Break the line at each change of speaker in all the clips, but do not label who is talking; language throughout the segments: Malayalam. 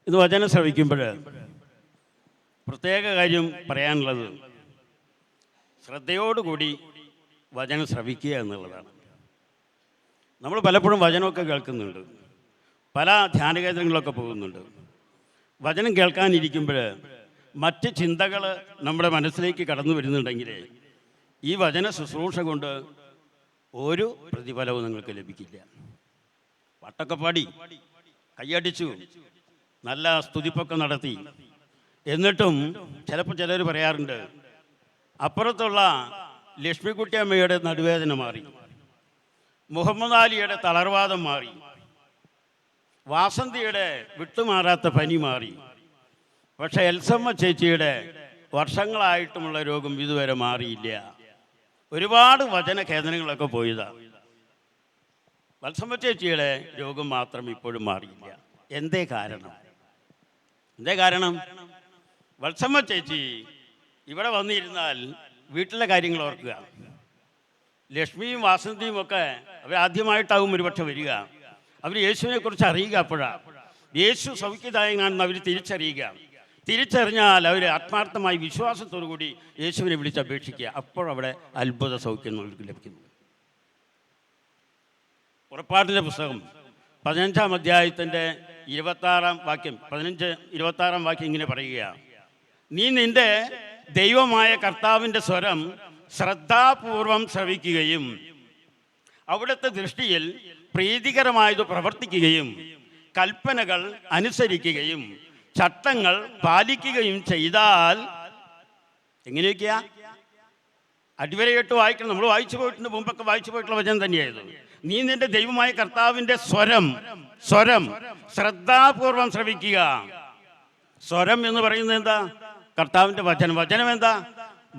ഇത് വചനം ശ്രവിക്കുമ്പോൾ പ്രത്യേക കാര്യം പറയാനുള്ളത്, ശ്രദ്ധയോടുകൂടി വചനം ശ്രവിക്കുക എന്നുള്ളതാണ്. നമ്മൾ പലപ്പോഴും വചനമൊക്കെ കേൾക്കുന്നുണ്ട്, പല ധ്യാനകേന്ദ്രങ്ങളിലൊക്കെ പോകുന്നുണ്ട്. വചനം കേൾക്കാനിരിക്കുമ്പോൾ മറ്റ് ചിന്തകൾ നമ്മുടെ മനസ്സിലേക്ക് കടന്നു വരുന്നുണ്ടെങ്കിൽ ഈ വചന ശുശ്രൂഷ കൊണ്ട് ഒരു പ്രതിഫലവും നിങ്ങൾക്ക് ലഭിക്കില്ല. പാട്ടൊക്കെ പാടി, കയ്യടിച്ചു, നല്ല സ്തുതിപ്പൊക്കെ നടത്തി, എന്നിട്ടും ചിലപ്പോൾ ചിലർ പറയാറുണ്ട്, അപ്പുറത്തുള്ള ലക്ഷ്മിക്കുട്ടിയമ്മയുടെ നടുവേദന മാറി, മുഹമ്മദ് അലിയുടെ തളർവാദം മാറി, വാസന്തിയുടെ വിട്ടുമാറാത്ത പനി മാറി, പക്ഷേ എൽസമ്മ ചേച്ചിയുടെ വർഷങ്ങളായിട്ടുമുള്ള രോഗം ഇതുവരെ മാറിയില്ല. ഒരുപാട് വചന കേന്ദ്രങ്ങളൊക്കെ പോയതാണ്. വത്സമ്മ ചേച്ചിയുടെ രോഗം മാത്രം ഇപ്പോഴും മാറിയില്ല. എന്തേ കാരണം? വത്സമ്മ ചേച്ചി ഇവിടെ വന്നിരുന്നാൽ വീട്ടിലെ കാര്യങ്ങൾ ഓർക്കുക. ലക്ഷ്മിയും വാസന്തിയും ഒക്കെ അവർ ആദ്യമായിട്ടാവും ഒരുപക്ഷെ വരിക. അവർ യേശുവിനെ കുറിച്ച് അറിയുക. അപ്പോഴാണ് യേശു സൗഖ്യദായകനാണെന്ന് അവർ തിരിച്ചറിഞ്ഞാൽ അവർ ആത്മാർത്ഥമായി വിശ്വാസത്തോടു കൂടി യേശുവിനെ വിളിച്ചപേക്ഷിക്കുക. അപ്പോഴവിടെ അത്ഭുത സൗഖ്യം അവർക്ക് ലഭിക്കുന്നു. പുറപ്പാടിൻ്റെ പുസ്തകം 15-ാം അധ്യായത്തിൻ്റെ 26-ാം വാക്യം ഇങ്ങനെ പറയുകയാണ്: നീ നിന്റെ ദൈവമായ കർത്താവിൻ്റെ സ്വരം ശ്രദ്ധാപൂർവം ശ്രവിക്കുകയും അവിടുത്തെ ദൃഷ്ടിയിൽ പ്രീതികരമായത് പ്രവർത്തിക്കുകയും കൽപ്പനകൾ അനുസരിക്കുകയും ചട്ടങ്ങൾ പാലിക്കുകയും ചെയ്താൽ. എങ്ങനെയൊക്കെയാ? അടിവരയിട്ട് വായിക്കണം. നമ്മൾ വായിച്ചു പോയിട്ടുണ്ട്, മുമ്പൊക്കെ വായിച്ചു പോയിട്ടുള്ള വചനം തന്നെയായിരുന്നു. നീ നിന്റെ ദൈവമായ കർത്താവിൻ്റെ സ്വരം ശ്രദ്ധാപൂർവം ശ്രവിക്കുക. സ്വരം എന്ന് പറയുന്നത് എന്താ? കർത്താവിൻ്റെ വചനം എന്താ?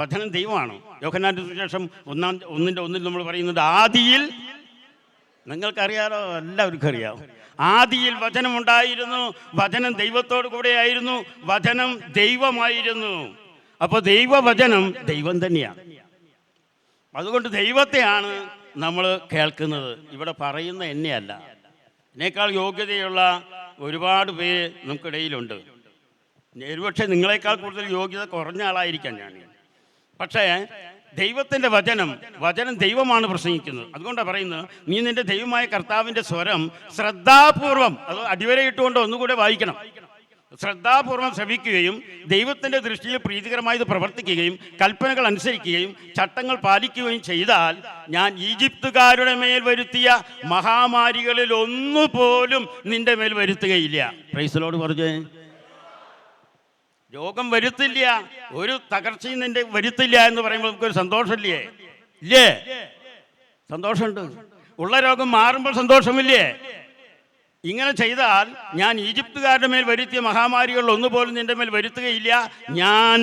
വചനം ദൈവമാണ്. യോഹന്നാന്റെ സുവിശേഷം 1:1 നമ്മൾ പറയുന്നുണ്ട്, ആദിയിൽ, നിങ്ങൾക്കറിയാലോ, എല്ലാവർക്കും അറിയാം, ആദിയിൽ വചനമുണ്ടായിരുന്നു, വചനം ദൈവത്തോടു കൂടെയായിരുന്നു, വചനം ദൈവമായിരുന്നു. അപ്പോൾ ദൈവവചനം ദൈവം തന്നെയാണ്. അതുകൊണ്ട് ദൈവത്തെയാണ് നമ്മൾ കേൾക്കുന്നത്. ഇവിടെ പറയുന്ന എന്നെയല്ല. എന്നേക്കാൾ യോഗ്യതയുള്ള ഒരുപാട് പേര് നമുക്കിടയിലുണ്ട്. ഒരുപക്ഷെ നിങ്ങളെക്കാൾ കൂടുതൽ യോഗ്യത കുറഞ്ഞ ആളായിരിക്കാം ഞാൻ. പക്ഷേ ദൈവത്തിൻ്റെ വചനം ദൈവമാണ് പ്രസംഗിക്കുന്നത്. അതുകൊണ്ടാണ് പറയുന്നത്, നീ നിന്റെ ദൈവമായ കർത്താവിൻ്റെ സ്വരം ശ്രദ്ധാപൂർവം, അത് അടിവരയിട്ടുകൊണ്ട് ഒന്നുകൂടെ വായിക്കണം, ശ്രദ്ധാപൂർവം ശ്രവിക്കുകയും ദൈവത്തിൻ്റെ ദൃഷ്ടിയിൽ പ്രീതികരമായത് പ്രവർത്തിക്കുകയും കൽപ്പനകൾ അനുസരിക്കുകയും ചട്ടങ്ങൾ പാലിക്കുകയും ചെയ്താൽ ഞാൻ ഈജിപ്തുകാരുടെ മേൽ വരുത്തിയ മഹാമാരികളിൽ ഒന്നുപോലും നിന്റെ മേൽ വരുത്തുകയില്ല. പ്രൈസ് ദി ലോർഡ് പറഞ്ഞേ. രോഗം വരുത്തില്ല, ഒരു തകർച്ചയും നിന്റെ വരുത്തില്ല എന്ന് പറയുമ്പോൾ നമുക്കൊരു സന്തോഷമില്ലേ? സന്തോഷമുണ്ട്. ഉള്ള രോഗം മാറുമ്പോൾ സന്തോഷമില്ലേ? ഇങ്ങനെ ചെയ്താൽ ഞാൻ ഈജിപ്തുകാരുടെ മേൽ വരുത്തിയ മഹാമാരികളിൽ ഒന്നുപോലും നിന്റെ മേൽ വരുത്തുകയില്ല. ഞാൻ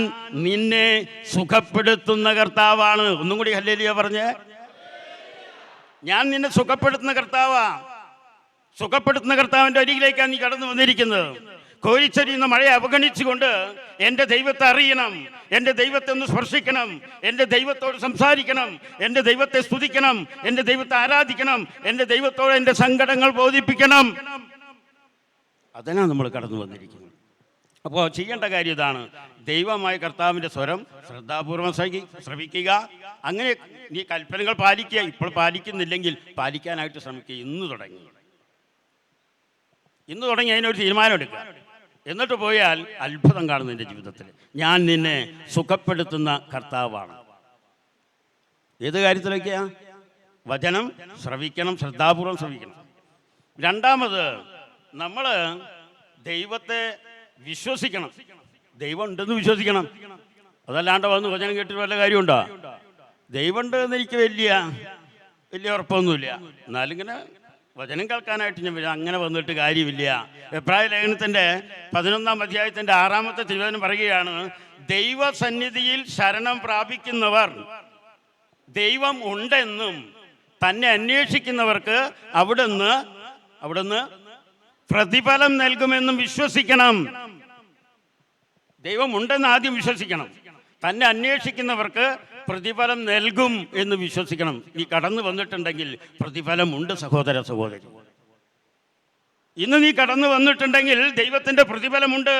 നിന്നെ സുഖപ്പെടുത്തുന്ന കർത്താവാണ്. ഒന്നും കൂടി ഹല്ലേലൂയ പറഞ്ഞേ. ഞാൻ നിന്നെ സുഖപ്പെടുത്തുന്ന കർത്താവിൻ്റെ അരികിലേക്കാണ് നീ കടന്നു വന്നിരിക്കുന്നത്. കോരിച്ചരിയുന്ന മഴയെ അവഗണിച്ചുകൊണ്ട് എൻ്റെ ദൈവത്തെ അറിയണം, എൻ്റെ ദൈവത്തെ ഒന്ന് സ്പർശിക്കണം, എൻ്റെ ദൈവത്തോട് സംസാരിക്കണം, എൻ്റെ ദൈവത്തെ സ്തുതിക്കണം, എൻ്റെ ദൈവത്തെ ആരാധിക്കണം, എൻ്റെ ദൈവത്തോട് എൻ്റെ സങ്കടങ്ങൾ ബോധിപ്പിക്കണം. അതിനാണ് നമ്മൾ കടന്നു വന്നിരിക്കുന്നത്. അപ്പോൾ ചെയ്യേണ്ട കാര്യം ഇതാണ്: ദൈവമായ കർത്താവിൻ്റെ സ്വരം ശ്രദ്ധാപൂർവം ശ്രവിക്കുക. അങ്ങനെ നീ കൽപ്പനകൾ പാലിക്കുക. ഇപ്പോൾ പാലിക്കുന്നില്ലെങ്കിൽ പാലിക്കാനായിട്ട് ശ്രമിക്കുക. ഇന്ന് തുടങ്ങി അതിനൊരു തീരുമാനം എടുക്കുക. എന്നിട്ട് പോയാൽ അത്ഭുതം കാണുന്നു നിന്റെ ജീവിതത്തിൽ. ഞാൻ നിന്നെ സുഖപ്പെടുത്തുന്ന കർത്താവാണ്. ഏത് കാര്യത്തിലൊക്കെയാ? വചനം ശ്രവിക്കണം, ശ്രദ്ധാപൂർവം ശ്രവിക്കണം. രണ്ടാമത്, നമ്മൾ ദൈവത്തെ വിശ്വസിക്കണം. ദൈവം ഉണ്ടെന്ന് വിശ്വസിക്കണം. അതല്ലാണ്ട് വന്ന് വചനം കേട്ടിട്ട് വല്ല കാര്യമുണ്ടോ? ദൈവം ഉണ്ടെന്ന് എനിക്ക് വലിയ ഉറപ്പൊന്നുമില്ല. എന്നാലും ഇങ്ങനെ വചനം കേൾക്കാനായിട്ട് ഞാൻ അങ്ങനെ വന്നിട്ട് കാര്യമില്ല. എബ്രായ ലേഖനത്തിൻ്റെ 11-ാം അധ്യായത്തിൻ്റെ 6-ാമത്തെ തിരുവചനം പറയുകയാണ്, ദൈവസന്നിധിയിൽ ശരണം പ്രാപിക്കുന്നവർ ദൈവം ഉണ്ടെന്നും തന്നെ അന്വേഷിക്കുന്നവർക്ക് അവിടുന്ന് പ്രതിഫലം നൽകുമെന്നും വിശ്വസിക്കണം. ദൈവം ഉണ്ടെന്ന് ആദ്യം വിശ്വസിക്കണം. തന്നെ അന്വേഷിക്കുന്നവർക്ക് പ്രതിഫലം നൽകും എന്ന് വിശ്വസിക്കണം. ഈ കടന്നു വന്നിട്ടുണ്ടെങ്കിൽ പ്രതിഫലമുണ്ട് സഹോദരി. ഇന്ന് നീ കടന്നു വന്നിട്ടുണ്ടെങ്കിൽ ദൈവത്തിൻ്റെ പ്രതിഫലമുണ്ട്,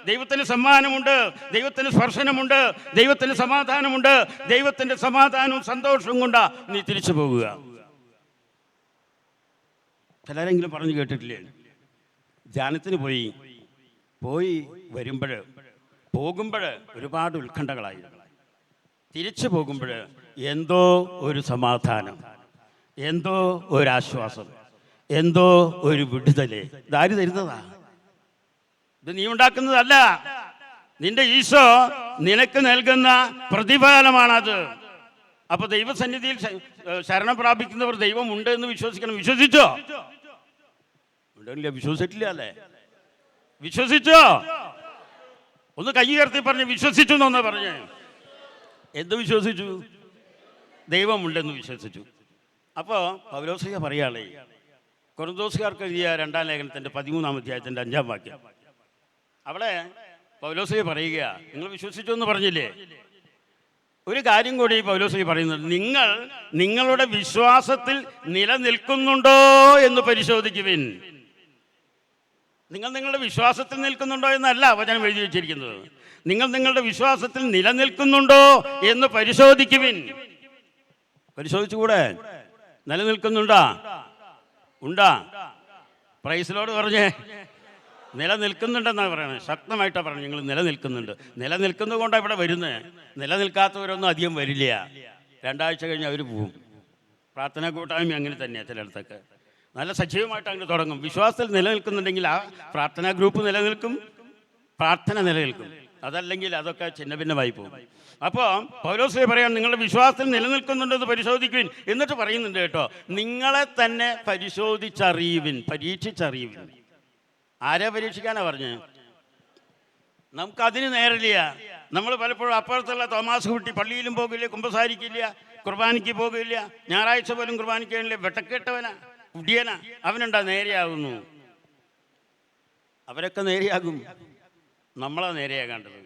ദൈവത്തിന് സമ്മാനമുണ്ട്, ദൈവത്തിന് സ്പർശനമുണ്ട്, ദൈവത്തിന് സമാധാനമുണ്ട്. ദൈവത്തിൻ്റെ സമാധാനവും സന്തോഷവും കൊണ്ടാ നീ തിരിച്ചു പോകുക. ചിലരെങ്കിലും പറഞ്ഞു കേട്ടിട്ടില്ലേ, ധ്യാനത്തിന് പോയി പോകുമ്പോൾ ഒരുപാട് ഉത്കണ്ഠകളായി, തിരിച്ചു പോകുമ്പോൾ എന്തോ ഒരു സമാധാനം, എന്തോ ഒരാശ്വാസം, എന്തോ ഒരു വിടുതല്. ഇതാര് തരുന്നതാ? ഇത് നീ ഉണ്ടാക്കുന്നതല്ല. നിന്റെ ഈശോ നിനക്ക് നൽകുന്ന പ്രതിഫലമാണത്. അപ്പൊ ദൈവസന്നിധിയിൽ ശരണം പ്രാപിക്കുന്നവർ ദൈവം ഉണ്ട് എന്ന് വിശ്വസിക്കണം. വിശ്വസിച്ചോ? ഉണ്ടല്ലേ? വിശ്വസിച്ചിട്ടില്ല അല്ലേ? വിശ്വസിച്ചോ? ഒന്ന് കൈ ഉയർത്തി പറഞ്ഞ് വിശ്വസിച്ചു എന്നൊന്ന് പറഞ്ഞേ. എന്ത് വിശ്വസിച്ചു? ദൈവമുണ്ടെന്ന് വിശ്വസിച്ചു. അപ്പോൾ പൗലോസ്ലീഹ പറയാളേ, കൊരിന്തോസുകാർക്ക് എഴുതിയ 2-ാം ലേഖനത്തിൻ്റെ 13-ാം അധ്യായത്തിൻ്റെ 5-ാം വാക്യം, അവിടെ പൗലോസ്ലീഹ പറയുക, നിങ്ങൾ വിശ്വസിച്ചു എന്ന് പറഞ്ഞില്ലേ? ഒരു കാര്യം കൂടി പൗലോസ്ലീഹ പറയുന്നത്, നിങ്ങൾ നിങ്ങളുടെ വിശ്വാസത്തിൽ നിലനിൽക്കുന്നുണ്ടോ എന്ന് പരിശോധിക്കുവിൻ. നിങ്ങൾ നിങ്ങളുടെ വിശ്വാസത്തിൽ നിൽക്കുന്നുണ്ടോ എന്നല്ല വചനം എഴുതി വെച്ചിരിക്കുന്നത്. നിങ്ങൾ നിങ്ങളുടെ വിശ്വാസത്തിൽ നിലനിൽക്കുന്നുണ്ടോ എന്ന് പരിശോധിക്കുവിൻ. പരിശോധിച്ചുകൂടെ? നിലനിൽക്കുന്നുണ്ടാ? ഉണ്ടാ? പ്രൈസ് ലോർഡ് പറഞ്ഞേ. നിലനിൽക്കുന്നുണ്ടെന്നാണ് പറയുന്നത്. ശക്തമായിട്ടാണ് പറയുന്നത്, നിങ്ങൾ നിലനിൽക്കുന്നുണ്ട്. നിലനിൽക്കുന്നത് കൊണ്ടാണ് ഇവിടെ വരുന്നത്. നിലനിൽക്കാത്തവരൊന്നും അധികം വരില്ല. 2 ആഴ്ച കഴിഞ്ഞ് അവർ പോവും. പ്രാർത്ഥനാ കൂട്ടായ്മ അങ്ങനെ തന്നെയാണ്. ചിലയിടത്തൊക്കെ നല്ല സജീവമായിട്ട് അങ്ങനെ തുടങ്ങും. വിശ്വാസത്തിൽ നിലനിൽക്കുന്നുണ്ടെങ്കിൽ ആ പ്രാർത്ഥനാ ഗ്രൂപ്പ് നിലനിൽക്കും, പ്രാർത്ഥന നിലനിൽക്കും. അതല്ലെങ്കിൽ അതൊക്കെ ചിന്ന ഭിന്നമായി പോകും. അപ്പോൾ പൗലോസ്ലീഹ പറയാൻ, നിങ്ങളുടെ വിശ്വാസത്തിൽ നിലനിൽക്കുന്നുണ്ടെന്ന് പരിശോധിക്കുവിൻ. എന്നിട്ട് പറയുന്നുണ്ട് കേട്ടോ, നിങ്ങളെ തന്നെ പരിശോധിച്ചറിയുവിൻ, പരീക്ഷിച്ചറിയുവിൻ. ആരെ പരീക്ഷിക്കാനാണ് പറഞ്ഞത്? നമുക്കതിന് നേരില്ല. നമ്മൾ പലപ്പോഴും അപ്പുറത്തുള്ള തോമാസ് കുട്ടി പള്ളിയിലും പോകില്ല, കുമ്പസാരിക്കില്ല, കുർബാനയ്ക്ക് പോകില്ല, ഞായറാഴ്ച പോലും കുർബാനയ്ക്കില്ല, വെട്ടക്കെട്ടവനാ, കുടിയനാ, അവനുണ്ടാ നേരെയാകുന്നു. അവരൊക്കെ നേരെയാകും. നമ്മളാ നേരെയാകേണ്ടത്.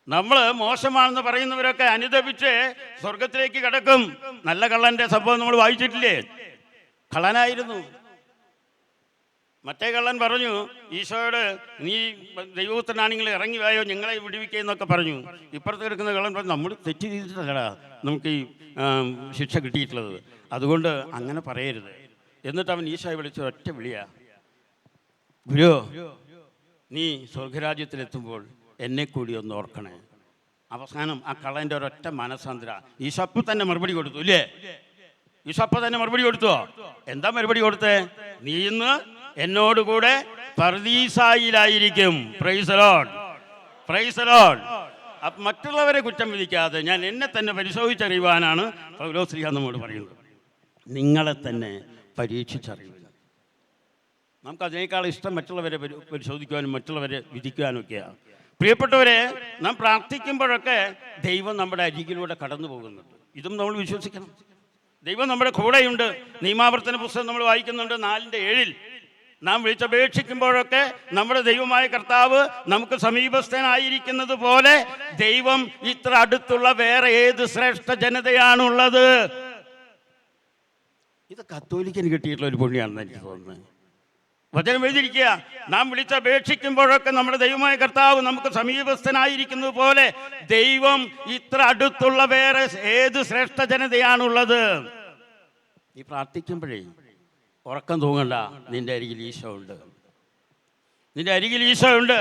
നമ്മൾ മോശമാണെന്ന് പറയുന്നവരൊക്കെ അനുദപിച്ച് സ്വർഗത്തിലേക്ക് കിടക്കും. നല്ല കള്ളൻ്റെ സംഭവം നമ്മൾ വായിച്ചിട്ടില്ലേ? കള്ളനായിരുന്നു. മറ്റേ കള്ളൻ പറഞ്ഞു ഈശോയോട്, നീ ദൈവപുത്രനാണെങ്കിൽ ഇറങ്ങി വായോ, ഞങ്ങളെ വിടുവിക്കുന്നൊക്കെ പറഞ്ഞു. ഇപ്പുറത്ത് കിടക്കുന്ന കള്ളൻ പറഞ്ഞു, നമ്മൾ തെറ്റ് ചെയ്തിട്ടല്ലടാ നമുക്ക് ഈ ശിക്ഷ കിട്ടിയിട്ടുള്ളത്, അതുകൊണ്ട് അങ്ങനെ പറയരുത്. എന്നിട്ട് അവൻ ഈശോയെ വിളിച്ച് ഒറ്റ വിളിയാ, ഗുരു, നീ സ്വർഗരാജ്യത്തിലെത്തുമ്പോൾ എന്നെ കൂടി ഒന്ന് ഓർക്കണേ. അവസാനം ആ കള്ളൻ്റെ ഒരൊറ്റ മനസ്സാന്തര. ഈശോ അപ്പം തന്നെ മറുപടി കൊടുത്തു ഇല്ലേ? ഈശോ അപ്പം തന്നെ മറുപടി കൊടുത്തോ? എന്താ മറുപടി കൊടുത്തേ? നീ ഇന്ന് എന്നോടുകൂടെ പർദീസായിലായിരിക്കും. Praise the Lord, praise the Lord. അപ്പം മറ്റുള്ളവരെ കുറ്റം വിധിക്കാതെ ഞാൻ എന്നെ തന്നെ പരിശോധിച്ചറിയുവാനാണ് പൗലോസ്ലീഹ നമ്മോട് പറയുന്നത്. നിങ്ങളെ തന്നെ പരീക്ഷിച്ചറിയുക. നമുക്ക് അതിനേക്കാൾ ഇഷ്ടം മറ്റുള്ളവരെ പരിശോധിക്കുവാനും മറ്റുള്ളവരെ വിധിക്കുവാനും ഒക്കെയാണ്. പ്രിയപ്പെട്ടവരെ, നാം പ്രാർത്ഥിക്കുമ്പോഴൊക്കെ ദൈവം നമ്മുടെ അരികിലൂടെ കടന്നു പോകുന്നുണ്ട്. ഇതും നമ്മൾ വിശ്വസിക്കണം. ദൈവം നമ്മുടെ കൂടെയുണ്ട്. നിയമാവർത്തന പുസ്തകം നമ്മൾ വായിക്കുന്നുണ്ട് 4:7. നാം വിളിച്ചപേക്ഷിക്കുമ്പോഴൊക്കെ നമ്മുടെ ദൈവമായ കർത്താവ് നമുക്ക് സമീപസ്ഥനായിരിക്കുന്നത് പോലെ ദൈവം ഇത്ര അടുത്തുള്ള വേറെ ഏത് ശ്രേഷ്ഠ ജനതയാണുള്ളത്? ഇത് കത്തോലിക്കന് കിട്ടിയിട്ടുള്ള ഒരു പുണ്യാണെന്ന് എനിക്ക് തോന്നുന്നത്. വചനം എഴുതിയിരിക്കുക, നാം വിളിച്ചപേക്ഷിക്കുമ്പോഴൊക്കെ നമ്മുടെ ദൈവമായ കർത്താവ് നമുക്ക് സമീപസ്ഥനായിരിക്കുന്നത് പോലെ ദൈവം ഇത്ര അടുത്തുള്ള വേറെ ഏത് ശ്രേഷ്ഠ ജനതയാണുള്ളത്? നീ പ്രാർത്ഥിക്കുമ്പോഴേ ഉറക്കം തൂങ്ങണ്ട. നിന്റെ അരികിൽ ഈശോ ഉണ്ട്, നിന്റെ അരികിൽ ഈശോ ഉണ്ട്.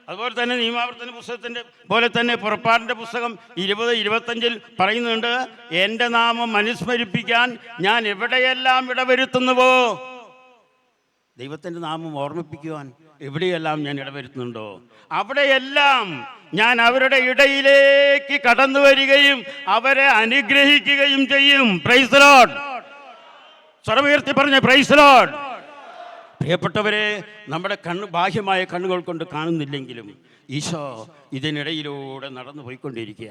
അതുപോലെ തന്നെ നിയമാവർത്തന പുസ്തകത്തിൻ്റെ പോലെ തന്നെ പുറപ്പാടിൻ്റെ പുസ്തകം 20:25 പറയുന്നുണ്ട്, എൻ്റെ നാമം അനുസ്മരിപ്പിക്കാൻ ഞാൻ എവിടെയെല്ലാം ഇടവരുത്തുന്നുവോ. ദൈവത്തിൻ്റെ നാമം ഓർമ്മിപ്പിക്കുവാൻ എവിടെയെല്ലാം ഞാൻ ഇടവരുത്തുന്നുണ്ടോ അവിടെയെല്ലാം ഞാൻ അവരുടെ ഇടയിലേക്ക് കടന്നു വരികയും അവരെ അനുഗ്രഹിക്കുകയും ചെയ്യും. Price the Lord. സ്വരമുയർത്തി പറഞ്ഞ പ്രൈസ് ദി ലോർഡ്. പ്രിയപ്പെട്ടവരെ, നമ്മുടെ ബാഹ്യമായ കണ്ണുകൾ കൊണ്ട് കാണുന്നില്ലെങ്കിലും ഈശോ ഇതിനിടയിലൂടെ നടന്നു പോയിക്കൊണ്ടിരിക്കുക.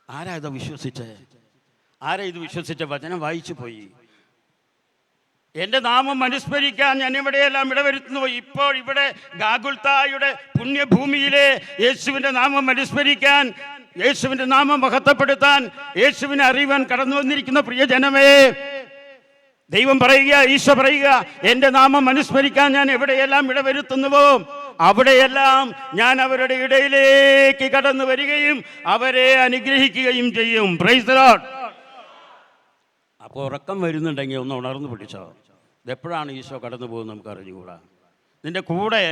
ആരാ ഇത് വിശ്വസിച്ചേ? ആരാ ഇത് വിശ്വസിച്ച? വചനം വായിച്ചു പോയി. എൻ്റെ നാമം അനുസ്മരിക്കാൻ ഞാൻ എവിടെയെല്ലാം ഇടവരുത്തുന്നു. ഇപ്പോൾ ഇവിടെ ഗാഗുൽത്തായുടെ പുണ്യഭൂമിയിലെ യേശുവിൻ്റെ നാമം അനുസ്മരിക്കാൻ, യേശുവിൻ്റെ നാമം മഹത്വപ്പെടുത്താൻ, യേശുവിനെ അറിയുവാൻ കടന്നു വന്നിരിക്കുന്ന പ്രിയജനമേ, ദൈവം പറയുക, ഈശോ പറയുക, എൻ്റെ നാമം അനുസ്മരിക്കാൻ ഞാൻ എവിടെയെല്ലാം ഇടവരുത്തുന്നുവോ അവിടെയെല്ലാം ഞാൻ അവരുടെ ഇടയിലേക്ക് കടന്നു വരികയും അവരെ അനുഗ്രഹിക്കുകയും ചെയ്യും. Price the Lord. അപ്പോൾ ഉറക്കം വരുന്നുണ്ടെങ്കിൽ ഒന്ന് ഉണർന്നു പിടിച്ചോ. ഇതെപ്പോഴാണ് ഈശോ കടന്നു പോകുന്നത് നമുക്ക് അറിഞ്ഞുകൂടാ. നിന്റെ കൂടെ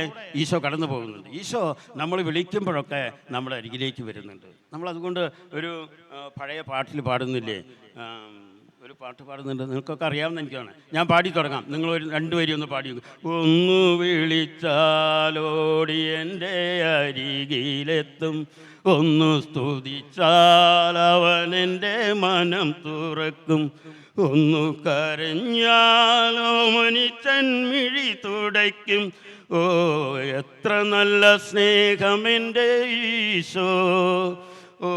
ഈശോ കടന്നു പോകുന്നുണ്ട്. ഈശോ നമ്മൾ വിളിക്കുമ്പോഴൊക്കെ നമ്മുടെ അരികിലേക്ക് വരുന്നുണ്ട്. നമ്മളതുകൊണ്ട് ഒരു പഴയ പാട്ടിൽ പാടുന്നില്ലേ, ഒരു പാട്ട് പാടുന്നുണ്ട്, നിങ്ങൾക്കൊക്കെ അറിയാവുന്ന എനിക്കാണ്. ഞാൻ പാടി തുടങ്ങാം, നിങ്ങൾ രണ്ടുപേരും ഒന്ന് പാടി. ഒന്ന് വിളിച്ചാലോടി എൻ്റെ അരികിലെത്തും, ഒന്ന് സ്തുതിച്ചാൽ അവൻ എൻ്റെ മനം തുറക്കും, ഒന്നു കരഞ്ഞാലോ മനിച്ചൻ മിഴി തുടയ്ക്കും. ഓ എത്ര നല്ല സ്നേഹമെൻ്റെ ഈശോ, ഓ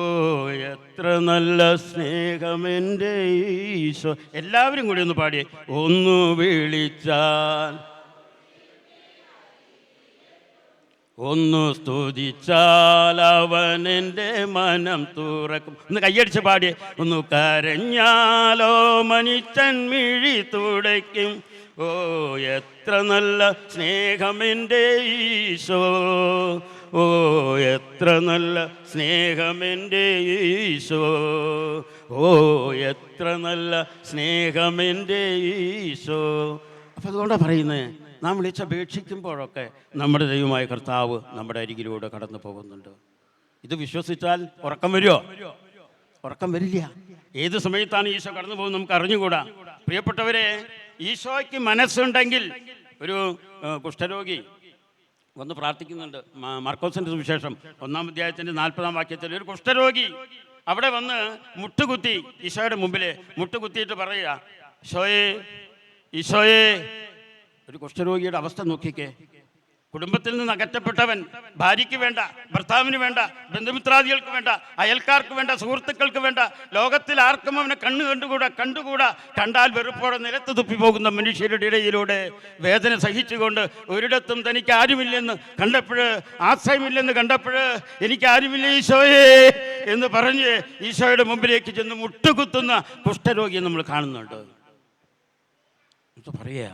എത്ര നല്ല സ്നേഹമെൻ്റെ ഈശോ. എല്ലാവരും കൂടി ഒന്ന് പാടിയേ. ഒന്ന് വിളിച്ചാൽ, ഒന്ന് സ്തുതിച്ചാൽ അവൻ എൻ്റെ മനം തുറക്കും. ഒന്ന് കയ്യടിച്ച് പാടിയേ. ഒന്ന് കരഞ്ഞാലോ മനിച്ചൻ മിഴി തുടയ്ക്കും. ഓ എത്ര നല്ല സ്നേഹമെൻ്റെ ഈശോ, ഓ എത്ര നല്ല സ്നേഹമെൻ്റെ ഈശോ, ഓ എത്ര നല്ല സ്നേഹമെൻ്റെ ഈശോ. അപ്പം അതുകൊണ്ടാണ് പറയുന്നത്, നാം വിളിച്ചപേക്ഷിക്കുമ്പോഴൊക്കെ നമ്മുടെ ദൈവമായ കർത്താവ് നമ്മുടെ അരികിലൂടെ കടന്നു പോകുന്നുണ്ട്. ഇത് വിശ്വസിച്ചാൽ ഉറക്കം വരുമോ? ഉറക്കം വരില്ല. ഏത് സമയത്താണ് ഈശോ കടന്നു പോകുന്നത് നമുക്ക് അറിഞ്ഞുകൂടാ. പ്രിയപ്പെട്ടവരെ, ഈശോയ്ക്ക് മനസ്സുണ്ടെങ്കിൽ, ഒരു കുഷ്ഠരോഗി വന്ന് പ്രാർത്ഥിക്കുന്നുണ്ട്. മർക്കോസിൻ്റെ സുവിശേഷം 1-ാം അധ്യായത്തിൻ്റെ 40-ാം വാക്യത്തിൽ ഒരു കുഷ്ഠരോഗി അവിടെ വന്ന് മുട്ടുകുത്തി ഈശോയുടെ മുമ്പിൽ മുട്ടുകുത്തിയിട്ട് പറയുക, ഈശോയെ, ഈശോയെ. ഒരു കുഷ്ഠരോഗിയുടെ അവസ്ഥ നോക്കിക്കേ. കുടുംബത്തിൽ നിന്ന് അകറ്റപ്പെട്ടവൻ, ഭാര്യയ്ക്ക് വേണ്ട, ഭർത്താവിന് വേണ്ട, ബന്ധുമിത്രാദികൾക്ക് വേണ്ട, അയൽക്കാർക്ക് വേണ്ട, സുഹൃത്തുക്കൾക്ക് വേണ്ട, ലോകത്തിൽ ആർക്കും അവനെ കണ്ടുകൂടാ. കണ്ടാൽ വെറുപ്പോടെ നിലത്ത് തുപ്പിപ്പോകുന്ന മനുഷ്യരുടെ ഇടയിലൂടെ വേദന സഹിച്ചുകൊണ്ട് ഒരിടത്തും തനിക്ക് ആരുമില്ലെന്ന് കണ്ടപ്പോൾ, ആശ്രയമില്ലെന്ന് കണ്ടപ്പോൾ, എനിക്ക് ആരുമില്ല ഈശോയെ എന്ന് പറഞ്ഞ് ഈശോയുടെ മുമ്പിലേക്ക് ചെന്ന് മുട്ടുകുത്തുന്ന കുഷ്ഠരോഗിയെ നമ്മൾ കാണുന്നുണ്ട്. പറയുക,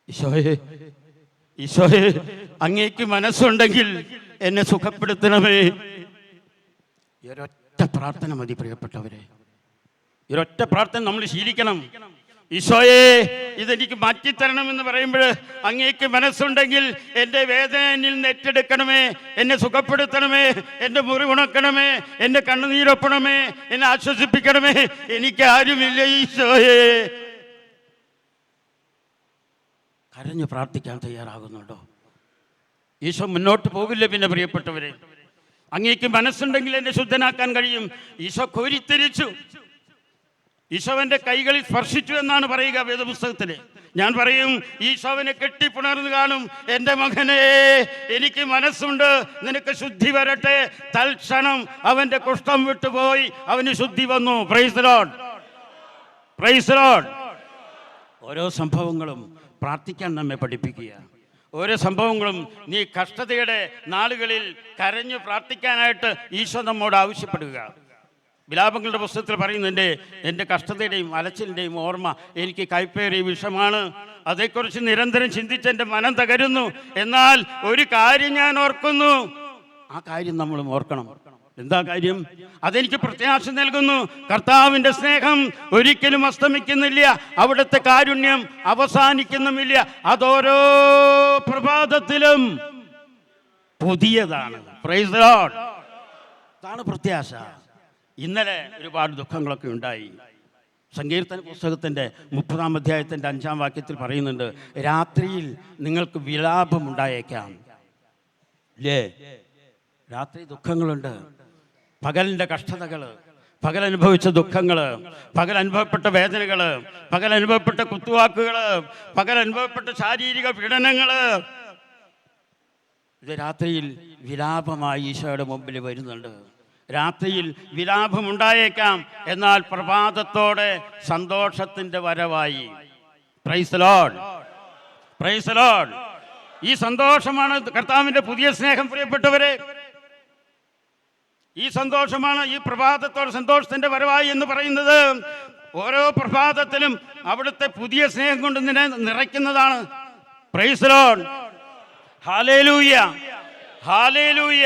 ഈശോയെ, ഈശോയെ, അങ്ങേക്ക് മനസ്സുണ്ടെങ്കിൽ എന്നെ സുഖപ്പെടുത്തണമേ. ഈ ഒരൊറ്റ പ്രാർത്ഥന മതി പ്രിയപ്പെട്ടവരെ. ഈ ഒരൊറ്റ പ്രാർത്ഥന നമ്മൾ ശീലിക്കണം. ഈശോയെ, ഇതെനിക്ക് മാറ്റിത്തരണമെന്ന് പറയുമ്പോൾ, അങ്ങേക്ക് മനസ്സുണ്ടെങ്കിൽ എൻ്റെ വേദന എന്നിൽ നിന്ന് ഏറ്റെടുക്കണമേ, എന്നെ സുഖപ്പെടുത്തണമേ, എൻ്റെ മുറിവുണക്കണമേ, എൻ്റെ കണ്ണുനീരൊപ്പണമേ, എന്നെ ആശ്വസിപ്പിക്കണമേ. എനിക്ക് ആരുമില്ല ഈശോയെ. കരഞ്ഞ് പ്രാർത്ഥിക്കാൻ തയ്യാറാകുന്നുണ്ടോ? ഈശോ മുന്നോട്ട് പോകില്ല. പിന്നെ പ്രിയപ്പെട്ടവരെ, അങ്ങേക്ക് മനസ്സുണ്ടെങ്കിൽ എന്നെ ശുദ്ധനാക്കാൻ കഴിയും. ഈശോ കോരിത്തിരിച്ചു, ഈശോവൻ്റെ കൈകളിൽ സ്പർശിച്ചു എന്നാണ് പറയുക വേദപുസ്തകത്തിൽ. ഞാൻ പറയും, ഈശോവനെ കെട്ടിപ്പുണർന്ന് കാണും, എൻ്റെ മകനെ, എനിക്ക് മനസ്സുണ്ട്, നിനക്ക് ശുദ്ധി വരട്ടെ. തൽക്ഷണം അവൻ്റെ കുഷ്ഠം വിട്ടുപോയി, അവന് ശുദ്ധി വന്നു. Price the Lord, praise the Lord. ഓരോ സംഭവങ്ങളും പ്രാർത്ഥിക്കാൻ നമ്മെ പഠിപ്പിക്കുക. ഓരോ സംഭവങ്ങളും നീ കഷ്ടതയുടെ നാളുകളിൽ കരഞ്ഞു പ്രാർത്ഥിക്കാനായിട്ട് ഈശോ നമ്മോട് ആവശ്യപ്പെടുക. വിലാപങ്ങളുടെ പുസ്തകത്തിൽ പറയുന്നുണ്ട്, എൻ്റെ കഷ്ടതയുടെയും അലച്ചിലിൻ്റെയും ഓർമ്മ എനിക്ക് കൈപ്പേറിയ വിഷമാണ്. അതേക്കുറിച്ച് നിരന്തരം ചിന്തിച്ച് എൻ്റെ മനം തകരുന്നു. എന്നാൽ ഒരു കാര്യം ഞാൻ ഓർക്കുന്നു. ആ കാര്യം നമ്മൾ ഓർക്കണം. എന്താ കാര്യം? അതെനിക്ക് പ്രത്യാശ നൽകുന്നു. കർത്താവിൻ്റെ സ്നേഹം ഒരിക്കലും അസ്തമിക്കുന്നില്ല, അവിടുത്തെ കാരുണ്യം അവസാനിക്കുന്നുമില്ല. അതോരോ പ്രഭാതത്തിലും പുതിയതാണ്. Price the Lord. അതാണ് പ്രത്യാശ. ഇന്നലെ ഒരുപാട് ദുഃഖങ്ങളൊക്കെ ഉണ്ടായി. സങ്കീർത്തന പുസ്തകത്തിൻ്റെ 30-ാം അധ്യായത്തിൻ്റെ 5-ാം വാക്യത്തിൽ പറയുന്നുണ്ട്, രാത്രിയിൽ നിങ്ങൾക്ക് വിലാപമുണ്ടായേക്കാം. അല്ലേ? രാത്രി ദുഃഖങ്ങളുണ്ട്. പകലിൻ്റെ കഷ്ടതകൾ, പകലനുഭവിച്ച ദുഃഖങ്ങൾ, പകലനുഭവപ്പെട്ട വേദനകൾ, പകലനുഭവപ്പെട്ട കുത്തുവാക്കുകൾ, പകലനുഭവപ്പെട്ട ശാരീരിക പീഡനങ്ങൾ, ഇത് രാത്രിയിൽ വിലാപമായി ഈശോയുടെ മുമ്പിൽ വരുന്നുണ്ട്. രാത്രിയിൽ വിലാപമുണ്ടായേക്കാം, എന്നാൽ പ്രഭാതത്തോടെ സന്തോഷത്തിൻ്റെ വരവായി. Price the Lord, praise the Lord. ഈ സന്തോഷമാണ് കർത്താവിൻ്റെ പുതിയ സ്നേഹം. പ്രിയപ്പെട്ടവരെ, ഈ സന്തോഷമാണ് ഈ പ്രഭാതത്തോടെ സന്തോഷത്തിന്റെ വരവായി എന്ന് പറയുന്നത്. ഓരോ പ്രഭാതത്തിലും അവിടുത്തെ പുതിയ സ്നേഹം കൊണ്ട് നിറയ്ക്കുന്നതാണ്. Praise the Lord. Hallelujah, hallelujah,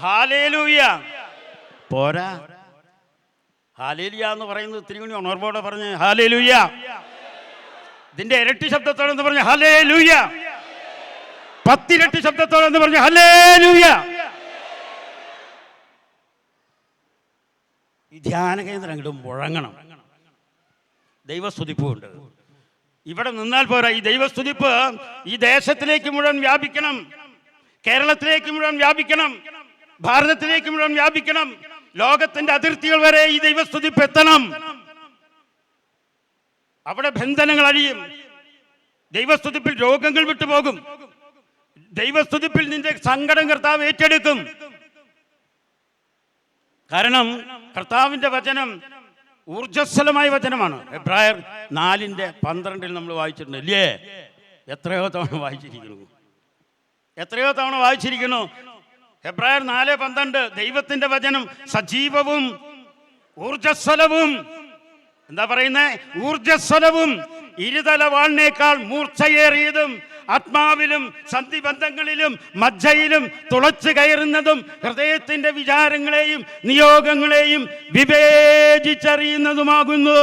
hallelujah. പോരാ, ഹല്ലേലൂയ എന്ന് പറയുന്നത് ഇത്തിരി കൂടി ഉണർവോടെ പറഞ്ഞ് ഹല്ലേലൂയ. ഇതിന്റെ ഇരട്ടി ശബ്ദത്തോടെ എന്ന് പറഞ്ഞ് ഹല്ലേലൂയ. 10 ഇരട്ടി ശബ്ദത്തോടെ എന്ന് പറഞ്ഞ് ഹല്ലേലൂയ. ഈ ധ്യാന കേന്ദ്രം അങ്ങോട്ട് മുഴങ്ങണം. ദൈവസ്തുതിപ്പുണ്ട്. ഇവിടെ നിന്നാൽ പോരാ, ഈ ദൈവസ്തുതിപ്പ് ഈ ദേശത്തിലേക്ക് മുഴുവൻ വ്യാപിക്കണം, കേരളത്തിലേക്ക് മുഴുവൻ വ്യാപിക്കണം, ഭാരതത്തിലേക്ക് മുഴുവൻ വ്യാപിക്കണം, ലോകത്തിന്റെ അതിർത്തികൾ വരെ ഈ ദൈവസ്തുതിപ്പ് എത്തണം. അവിടെ ബന്ധനങ്ങൾ അഴിയും. ദൈവസ്തുതിപ്പിൽ രോഗങ്ങൾ വിട്ടുപോകും. ദൈവസ്തുതിപ്പിൽ നിന്റെ സങ്കടം കർത്താവ് ഏറ്റെടുക്കും. കാരണം കർത്താവിന്റെ വചനം ഊർജ്ജസ്വലമായ വചനമാണ്. എബ്രായർ 4:12 നമ്മൾ വായിച്ചിട്ടുണ്ട് ഇല്ലേ? എത്രയോ തവണ വായിച്ചിരിക്കുന്നു, എത്രയോ തവണ വായിച്ചിരിക്കുന്നു. എബ്രായർ 4:12 ദൈവത്തിന്റെ വചനം സജീവവും ഊർജ്ജസ്വലവും, എന്താ പറയുന്നത്? ഊർജ്ജസ്വലവും ഇരുതല വാളിനേക്കാൾ മൂർച്ചയേറിയതും ആത്മാവിലും സന്ധിബന്ധങ്ങളിലും മജ്ജയിലും തുളച്ചു കയറുന്നതും ഹൃദയത്തിന്റെ വിചാരങ്ങളെയും നിയോഗങ്ങളെയും വിവേചിച്ചറിയുന്നതുമാകുന്നു.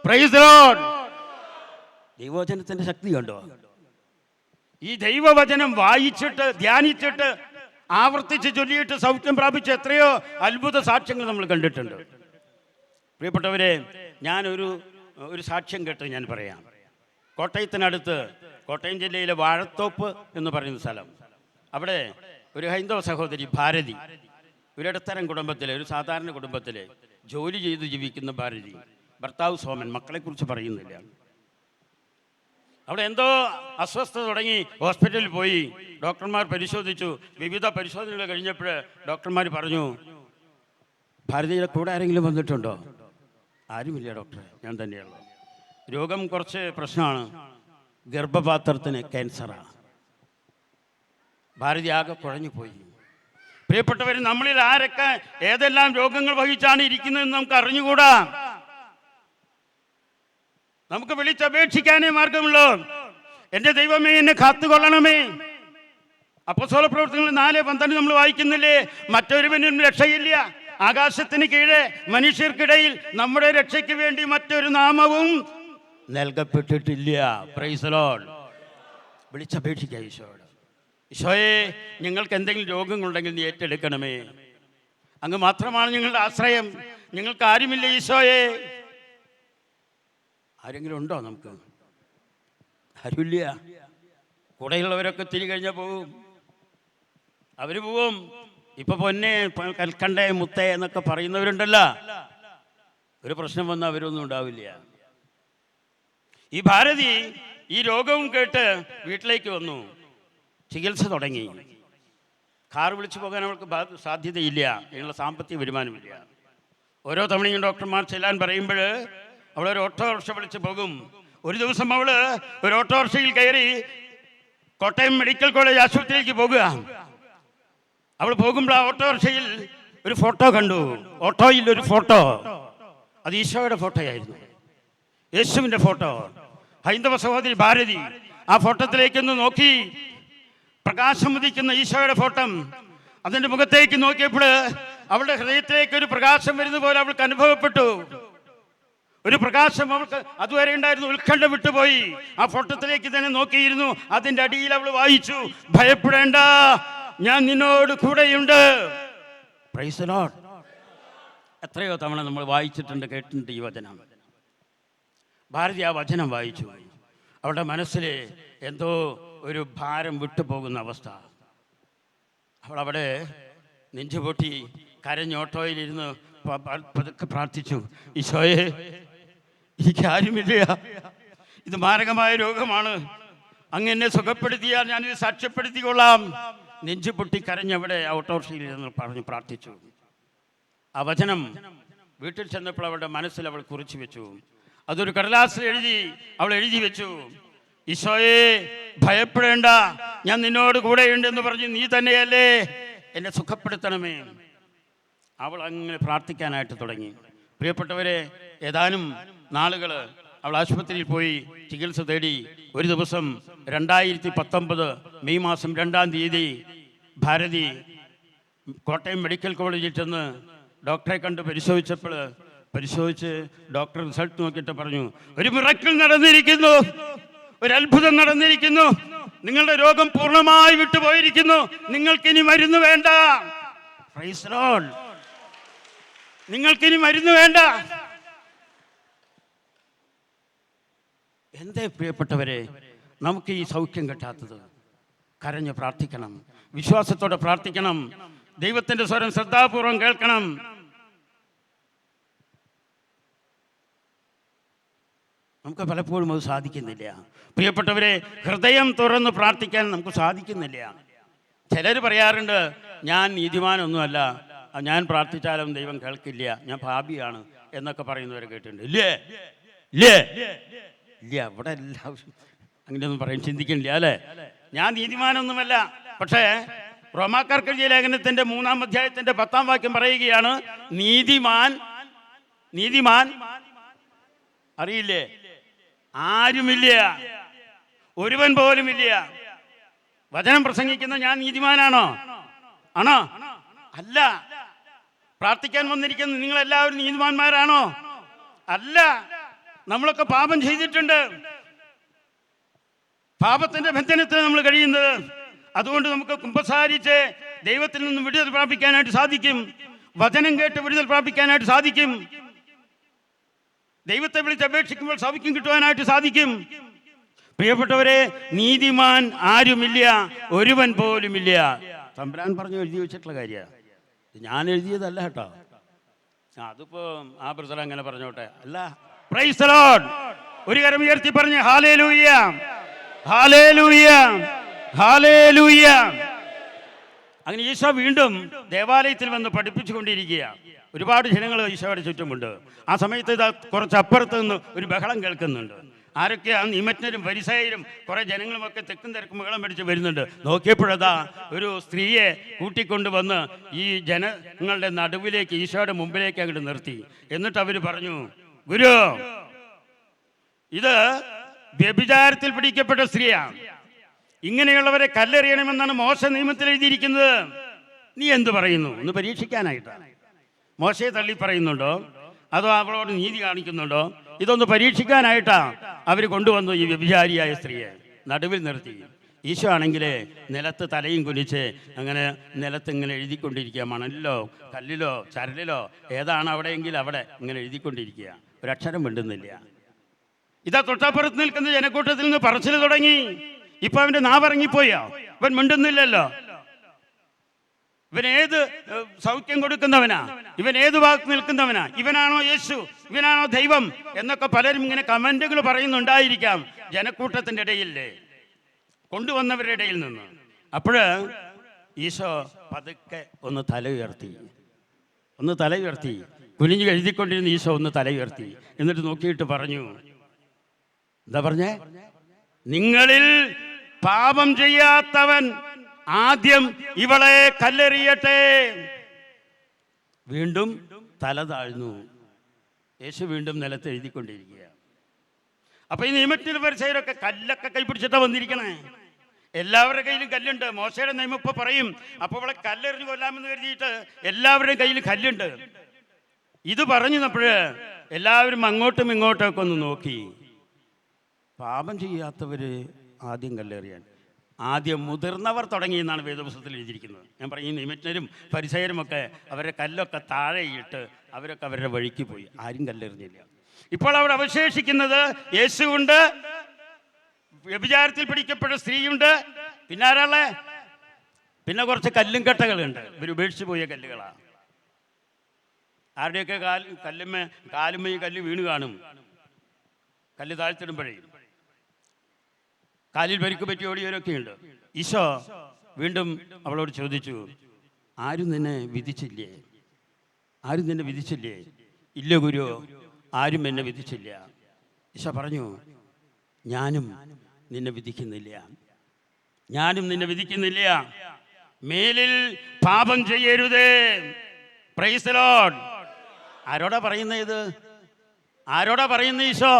Praise the Lord. ദൈവവചനത്തിന്റെ ശക്തി കണ്ടോ? ഈ ദൈവവചനം വായിച്ചിട്ട് ധ്യാനിച്ചിട്ട് ആവർത്തിച്ച് ചൊല്ലിയിട്ട് സൗഖ്യം പ്രാപിച്ച എത്രയോ അത്ഭുത സാക്ഷ്യങ്ങൾ നമ്മൾ കണ്ടിട്ടുണ്ട്. പ്രിയപ്പെട്ടവരെ, ഞാനൊരു സാക്ഷ്യം കേട്ട് ഞാൻ പറയാം. കോട്ടയത്തിനടുത്ത്, കോട്ടയം ജില്ലയിലെ വാഴത്തോപ്പ് എന്ന് പറയുന്ന സ്ഥലം, അവിടെ ഒരു ഹൈന്ദവ സഹോദരി ഭാരതി, ഒരു ഇടത്തരം കുടുംബത്തിലെ, ഒരു സാധാരണ കുടുംബത്തിലെ ജോലി ചെയ്ത് ജീവിക്കുന്ന ഭാരതി, ഭർത്താവ് സോമൻ, മക്കളെക്കുറിച്ച് പറയുന്നില്ല. അവിടെ എന്തോ അസ്വസ്ഥത തുടങ്ങി, ഹോസ്പിറ്റലിൽ പോയി, ഡോക്ടർമാർ പരിശോധിച്ചു. വിവിധ പരിശോധനകൾ കഴിഞ്ഞപ്പോൾ ഡോക്ടർമാർ പറഞ്ഞു, ഭാരതിയുടെ കൂടെ ആരെങ്കിലും വന്നിട്ടുണ്ടോ? ആരുമില്ല ഡോക്ടറെ, ഞാൻ തന്നെയുള്ളൂ. രോഗം കുറച്ച് പ്രശ്നമാണ്, ഗർഭപാത്രത്തിന് ക്യാൻസറാണ്. ഭാരതി ആകെ കുഴഞ്ഞു പോയി. പ്രിയപ്പെട്ടവർ, നമ്മളിൽ ആരൊക്കെ ഏതെല്ലാം രോഗങ്ങൾ വഹിച്ചാണ് ഇരിക്കുന്നതെന്ന് നമുക്ക് അറിഞ്ഞുകൂടാ. നമുക്ക് വിളിച്ചപേക്ഷിക്കാനേ മാർഗമുള്ളൂ. എൻ്റെ ദൈവമേ, എന്നെ കാത്തുകൊള്ളണമേ. അപ്പോസ്തല പ്രവർത്തനങ്ങൾ 4:12 നമ്മൾ വായിക്കുന്നില്ലേ? മറ്റൊരുവനും രക്ഷയില്ല, ആകാശത്തിന് കീഴെ മനുഷ്യർക്കിടയിൽ നമ്മുടെ രക്ഷയ്ക്ക് വേണ്ടി മറ്റൊരു നാമവും നൽകപ്പെട്ടിട്ടില്ല. Praise the Lord. വിളിച്ചപേക്ഷിക്കുക ഈശോയോട്. ഈശോയെ, ഞങ്ങൾക്ക് എന്തെങ്കിലും രോഗങ്ങളുണ്ടെങ്കിൽ നീ ഏറ്റെടുക്കണമേ. അങ്ങ് മാത്രമാണ് ഞങ്ങളുടെ ആശ്രയം. ഞങ്ങൾക്ക് ആരുമില്ല ഈശോയെ. ആരെങ്കിലും ഉണ്ടോ? നമുക്ക് ആരുമില്ല. കൂടെയുള്ളവരൊക്കെ തിരി കഴിഞ്ഞാൽ പോവും, അവർ പോവും. ഇപ്പൊ പൊന്നെ കൽക്കണ്ടേ മുത്തേ എന്നൊക്കെ പറയുന്നവരുണ്ടല്ലോ. ഒരു പ്രശ്നം വന്നാൽ അവരൊന്നും ഉണ്ടാവില്ല. ഈ ഭാരതി ഈ രോഗവും കേട്ട് വീട്ടിലേക്ക് വന്നു, ചികിത്സ തുടങ്ങി. കാർ വിളിച്ചു പോകാൻ അവൾക്ക് സാധ്യതയില്ല, അതിനുള്ള സാമ്പത്തിക വരുമാനമില്ല. ഓരോ തവണയും ഡോക്ടർമാർ ചെല്ലാൻ പറയുമ്പോൾ അവളൊരു ഓട്ടോറിക്ഷ വിളിച്ച് പോകും. ഒരു ദിവസം അവൾ ഒരു ഓട്ടോറിക്ഷയിൽ കയറി കോട്ടയം മെഡിക്കൽ കോളേജ് ആശുപത്രിയിലേക്ക് പോകുക. അവൾ പോകുമ്പോൾ ആ ഓട്ടോറിക്ഷയിൽ ഒരു ഫോട്ടോ കണ്ടു. ഓട്ടോയിൽ ഒരു ഫോട്ടോ, അത് ഈശോയുടെ ഫോട്ടോയായിരുന്നു, യേശുവിൻ്റെ ഫോട്ടോ. ഹൈന്ദവ സഹോദരി ഭാരതി ആ ഫോട്ടോത്തിലേക്കൊന്ന് നോക്കി. പ്രകാശം ഉദിക്കുന്ന ഈശോയുടെ ഫോട്ടോ. അതിൻ്റെ മുഖത്തേക്ക് നോക്കിയപ്പോൾ അവളുടെ ഹൃദയത്തിലേക്ക് ഒരു പ്രകാശം വരുന്ന പോലെ അവൾക്ക് അനുഭവപ്പെട്ടു. ഒരു പ്രകാശം അവൾക്ക് അതുവരെ ഉണ്ടായിരുന്നു. ഉത്കണ്ഠ വിട്ടുപോയി. ആ ഫോട്ടോത്തിലേക്ക് തന്നെ നോക്കിയിരുന്നു. അതിൻ്റെ അടിയിൽ അവൾ വായിച്ചു, ഭയപ്പെടേണ്ട, ഞാൻ നിന്നോട് കൂടെയുണ്ട്. Price the Lord. എത്രയോ തവണ നമ്മൾ വായിച്ചിട്ടുണ്ട്, കേട്ടിട്ടുണ്ട് ഈ വചനം. ഭാരതി ആ വചനം വായിച്ചു. അവളുടെ മനസ്സിൽ എന്തോ ഒരു ഭാരം വിട്ടുപോകുന്ന അവസ്ഥ. അവളവിടെ നെഞ്ചുപൊട്ടി കരഞ്ഞോട്ടോയിലിരുന്ന് പതുക്കെ പ്രാർത്ഥിച്ചു, ഈശോയെ, എനിക്ക് ആരുമില്ല, ഇത് മാരകമായ രോഗമാണ്, അങ്ങ് എന്നെ സുഖപ്പെടുത്തിയാൽ ഞാനിത് സാക്ഷ്യപ്പെടുത്തിക്കൊള്ളാം. നെഞ്ചുപൊട്ടി കരഞ്ഞവിടെ ഓട്ടോറിക്ഷയിൽ ഇരുന്ന് പറഞ്ഞു പ്രാർത്ഥിച്ചു. ആ വചനം വീട്ടിൽ ചെന്നപ്പോൾ അവളുടെ മനസ്സിൽ അവൾ കുറിച്ചു വെച്ചു. അതൊരു കടലാസിൽ അവൾ എഴുതി വെച്ചു. ഈശോയെ, ഭയപ്പെടേണ്ട, ഞാൻ നിന്നോട് കൂടെയുണ്ടെന്ന് പറഞ്ഞ് നീ തന്നെയല്ലേ എന്നെ സുഖപ്പെടുത്തണമേ. അവൾ അങ്ങനെ പ്രാർത്ഥിക്കാനായിട്ട് തുടങ്ങി. പ്രിയപ്പെട്ടവരെ, ഏതാനും നാളുകൾ അവൾ ആശുപത്രിയിൽ പോയി ചികിത്സ തേടി. ഒരു ദിവസം 2019 മെയ് മാസം 2-ാം തീയതി ഭാരതി കോട്ടയം മെഡിക്കൽ കോളേജിൽ ചെന്ന് ഡോക്ടറെ കണ്ട് പരിശോധിച്ച് ഡോക്ടർ റിസൾട്ട് നോക്കിയിട്ട് പറഞ്ഞു, ഒരു മിറക്കിൾ നടന്നിരിക്കുന്നു, ഒരു അത്ഭുതം നടന്നിരിക്കുന്നു, നിങ്ങളുടെ രോഗം പൂർണ്ണമായി വിട്ടുപോയിരിക്കുന്നു, നിങ്ങൾക്കിനി മരുന്ന് വേണ്ട. Price the Lord. നിങ്ങൾക്കിനി മരുന്ന് വേണ്ട. എന്തേ പ്രിയപ്പെട്ടവരെ നമുക്ക് ഈ സൗഖ്യം കിട്ടാത്തത്? കരഞ്ഞ് പ്രാർത്ഥിക്കണം, വിശ്വാസത്തോടെ പ്രാർത്ഥിക്കണം, ദൈവത്തിന്റെ സ്വരം ശ്രദ്ധാപൂർവം കേൾക്കണം. നമുക്ക് പലപ്പോഴും അത് സാധിക്കുന്നില്ല. പ്രിയപ്പെട്ടവരെ, ഹൃദയം തുറന്ന് പ്രാർത്ഥിക്കാൻ നമുക്ക് സാധിക്കുന്നില്ല. ചിലർ പറയാറുണ്ട്, ഞാൻ നീതിമാനൊന്നുമല്ല, ഞാൻ പ്രാർത്ഥിച്ചാലും ദൈവം കേൾക്കില്ല, ഞാൻ പാപിയാണ് എന്നൊക്കെ പറയുന്നവരെ കേട്ടിട്ടുണ്ട്. ഇല്ലേ ഇല്ലേ ഇല്ല, ഇവിടെ എല്ലാവരും അങ്ങനെയൊന്നും പറയും, ചിന്തിക്കണില്ല അല്ലേ? ഞാൻ നീതിമാനൊന്നുമല്ല. പക്ഷേ റോമാക്കാർക്ക് എഴുതിയ ലേഖനത്തിന്റെ 3-ാം അധ്യായത്തിന്റെ 10-ാം വാക്യം പറയുകയാണ്, നീതിമാൻ അറിയില്ലേ? ആരുമില്ല, ഒരുവൻ പോലുമില്ല. വചനം പ്രസംഗിക്കുന്ന ഞാൻ നീതിമാനാണോ? ആണോ? അല്ല. പ്രാർത്ഥിക്കാൻ വന്നിരിക്കുന്ന നിങ്ങളെല്ലാവരും നീതിമാന്മാരാണോ? അല്ല. നമ്മളൊക്കെ പാപം ചെയ്തിട്ടുണ്ട്. പാപത്തിന്റെ ബന്ധനത്തിൽ നമ്മൾ കഴിയുന്നത്. അതുകൊണ്ട് നമുക്ക് കുമ്പസാരിച്ച് ദൈവത്തിൽ നിന്നും വിടുതൽ പ്രാപിക്കാനായിട്ട് സാധിക്കും. വചനം കേട്ട് വിടുതൽ പ്രാപിക്കാനായിട്ട് സാധിക്കും. ദൈവത്തെ വിളിച്ച് അപേക്ഷിക്കുമ്പോൾ സൗഖ്യം കിട്ടുവാനായിട്ട് സാധിക്കും. പ്രിയപ്പെട്ടവരെ, നീതിമാൻ ആരുമില്ല, ഒരുവൻ പോലുമില്ല. തമ്പുരാൻ പറഞ്ഞു എഴുതി വെച്ചിട്ടുള്ള കാര്യമാണ്, ഞാൻ എഴുതിയതല്ല കേട്ടോ. അതിപ്പോ ആ ബ്രദർ അങ്ങനെ പറഞ്ഞോട്ടെ. അല്ല, പ്രൈസ് ദി ലോർഡ്. ഒരു കരം ഉയർത്തി പറഞ്ഞ് ഹല്ലേലൂയ, ഹല്ലേലൂയ, ഹല്ലേലൂയ. അങ്ങനെ ഈശോ വീണ്ടും ദേവാലയത്തിൽ വന്ന് പഠിപ്പിച്ചുകൊണ്ടിരിക്കുക. ഒരുപാട് ജനങ്ങൾ ഈശോയുടെ ചുറ്റുമുണ്ട്. ആ സമയത്ത് ഇതാ കുറച്ചപ്പുറത്ത് നിന്ന് ഒരു ബഹളം കേൾക്കുന്നുണ്ട്. ആരൊക്കെയാണ്? നിമജ്ഞരും ഫരിസേയരും കുറെ ജനങ്ങളുമൊക്കെ തെക്കും തിരക്കും ബഹളം പിടിച്ച് വരുന്നുണ്ട്. നോക്കിയപ്പോഴതാ ഒരു സ്ത്രീയെ കൂട്ടിക്കൊണ്ടുവന്ന് ഈ ജനങ്ങളുടെ നടുവിലേക്ക്, ഈശോയുടെ മുമ്പിലേക്ക് അങ്ങോട്ട് നിർത്തി. എന്നിട്ട് അവർ പറഞ്ഞു, ഗുരു, ഇത് വ്യഭിചാരത്തിൽ പിടിക്കപ്പെട്ട സ്ത്രീയാണ്, ഇങ്ങനെയുള്ളവരെ കല്ലെറിയണമെന്നാണ് മോശ നിയമത്തിൽ എഴുതിയിരിക്കുന്നത്. നീ എന്ത് പറയുന്നു? ഒന്ന് പരീക്ഷിക്കാനായിട്ടാണ്. മോശയെ തള്ളി പറയുന്നുണ്ടോ അതോ അവളോട് നീതി കാണിക്കുന്നുണ്ടോ? ഇതൊന്ന് പരീക്ഷിക്കാനായിട്ടാ അവർ കൊണ്ടുവന്നു ഈ വ്യഭിചാരിയായ സ്ത്രീയെ നടുവിൽ നിർത്തി. ഈശോ ആണെങ്കിൽ നിലത്ത് തലയും കുനിച്ച് അങ്ങനെ നിലത്ത് ഇങ്ങനെ എഴുതിക്കൊണ്ടിരിക്കുക. മണലിലോ കല്ലിലോ ചരലിലോ ഏതാണ് അവിടെയെങ്കിൽ അവിടെ ഇങ്ങനെ എഴുതിക്കൊണ്ടിരിക്കുക. ഒരക്ഷരം മിണ്ടുന്നില്ല. ഇതാ തൊട്ടപ്പുറത്ത് നിൽക്കുന്ന ജനക്കൂട്ടത്തിൽ നിന്ന് പറച്ചിൽ തുടങ്ങി. ഇപ്പൊ അവന്റെ നാവിറങ്ങിപ്പോയോ? ഇവൻ മിണ്ടുന്നില്ലല്ലോ. ഇവൻ ഏത് സൗഖ്യം കൊടുക്കുന്നവനാ? ഇവൻ ഏത് ഭാഗത്ത് നിൽക്കുന്നവനാ? ഇവനാണോ യേശു? ഇവനാണോ ദൈവം? എന്നൊക്കെ പലരും ഇങ്ങനെ കമന്റുകൾ പറയുന്നുണ്ടായിരിക്കാം ജനക്കൂട്ടത്തിന്റെ ഇടയിൽ, കൊണ്ടുവന്നവരുടെ ഇടയിൽ നിന്ന്. അപ്പോഴ് ഈശോ പതുക്കെ ഒന്ന് തല ഉയർത്തി കുനിഞ്ഞു എഴുതിക്കൊണ്ടിരുന്ന ഈശോ ഒന്ന് തല ഉയർത്തി. എന്നിട്ട് നോക്കിയിട്ട് പറഞ്ഞു, എന്താ പറഞ്ഞേ? നിങ്ങളിൽ പാപം ചെയ്യാത്തവൻ ആദ്യം ഇവളെ കല്ലെറിയട്ടെ. വീണ്ടും തല താഴ്ന്നു. യേശു വീണ്ടും നിലത്ത് എഴുതിക്കൊണ്ടിരിക്കുക. അപ്പൊ ഈ നിയമത്തിന് പരിസരമൊക്കെ കല്ലൊക്കെ കൈപിടിച്ചിട്ടാ വന്നിരിക്കണേ. എല്ലാവരുടെ കയ്യിലും കല്ലുണ്ട്. മോശയുടെ നിയമം ഇപ്പൊ പറയും, അപ്പൊ അവളെ കല്ലെറിഞ്ഞു കൊല്ലാമെന്ന് കരുതിയിട്ട് എല്ലാവരുടെയും കയ്യിൽ കല്ലുണ്ട്. ഇത് പറഞ്ഞപ്പോഴ് എല്ലാവരും അങ്ങോട്ടും ഇങ്ങോട്ടൊക്കെ ഒന്ന് നോക്കി. പാപം ചെയ്യാത്തവര് ആദ്യം കല്ലെറിയാൻ ആദ്യം മുതിർന്നവർ തുടങ്ങി എന്നാണ് വേദപുസ്തകത്തിൽ എഴുതിയിരിക്കുന്നത്. ഞാൻ പറയും, നിമജ്ഞരും ഫരിസേയരും ഒക്കെ അവരുടെ കല്ലൊക്കെ താഴെയിട്ട് അവരൊക്കെ അവരുടെ വഴിക്ക് പോയി. ആരും കല്ലെറിഞ്ഞില്ല. ഇപ്പോൾ അവിടെ അവശേഷിക്കുന്നത് യേശുവുണ്ട്, വ്യഭിചാരത്തിൽ പിടിക്കപ്പെട്ട സ്ത്രീയുണ്ട്, പിന്നെ ആരാളെ? പിന്നെ കുറച്ച് കല്ലും കെട്ടകളുണ്ട്. ഇവർ ഉപേക്ഷിച്ച് പോയ കല്ലുകളാണ്. ആരുടെയൊക്കെ കാലുമ്മ ഈ കല്ല് വീണ് കാണും. കല്ല് താഴ്ത്തിടുമ്പോഴേ കാലിൽ പരിക്ക് പറ്റി ഓടിയവരൊക്കെ ഉണ്ട്. ഈശോ വീണ്ടും അവളോട് ചോദിച്ചു, ആരും നിന്നെ വിധിച്ചില്ലേ? ഇല്ല ഗുരു, ആരും എന്നെ വിധിച്ചില്ല. ഈശോ പറഞ്ഞു, ഞാനും നിന്നെ വിധിക്കുന്നില്ല. മേലിൽ പാപം ചെയ്യരുതേ. Price the Lord. ആരോടാ പറയുന്നത് ഇത്? ആരോടാ പറയുന്നത് ഈശോ?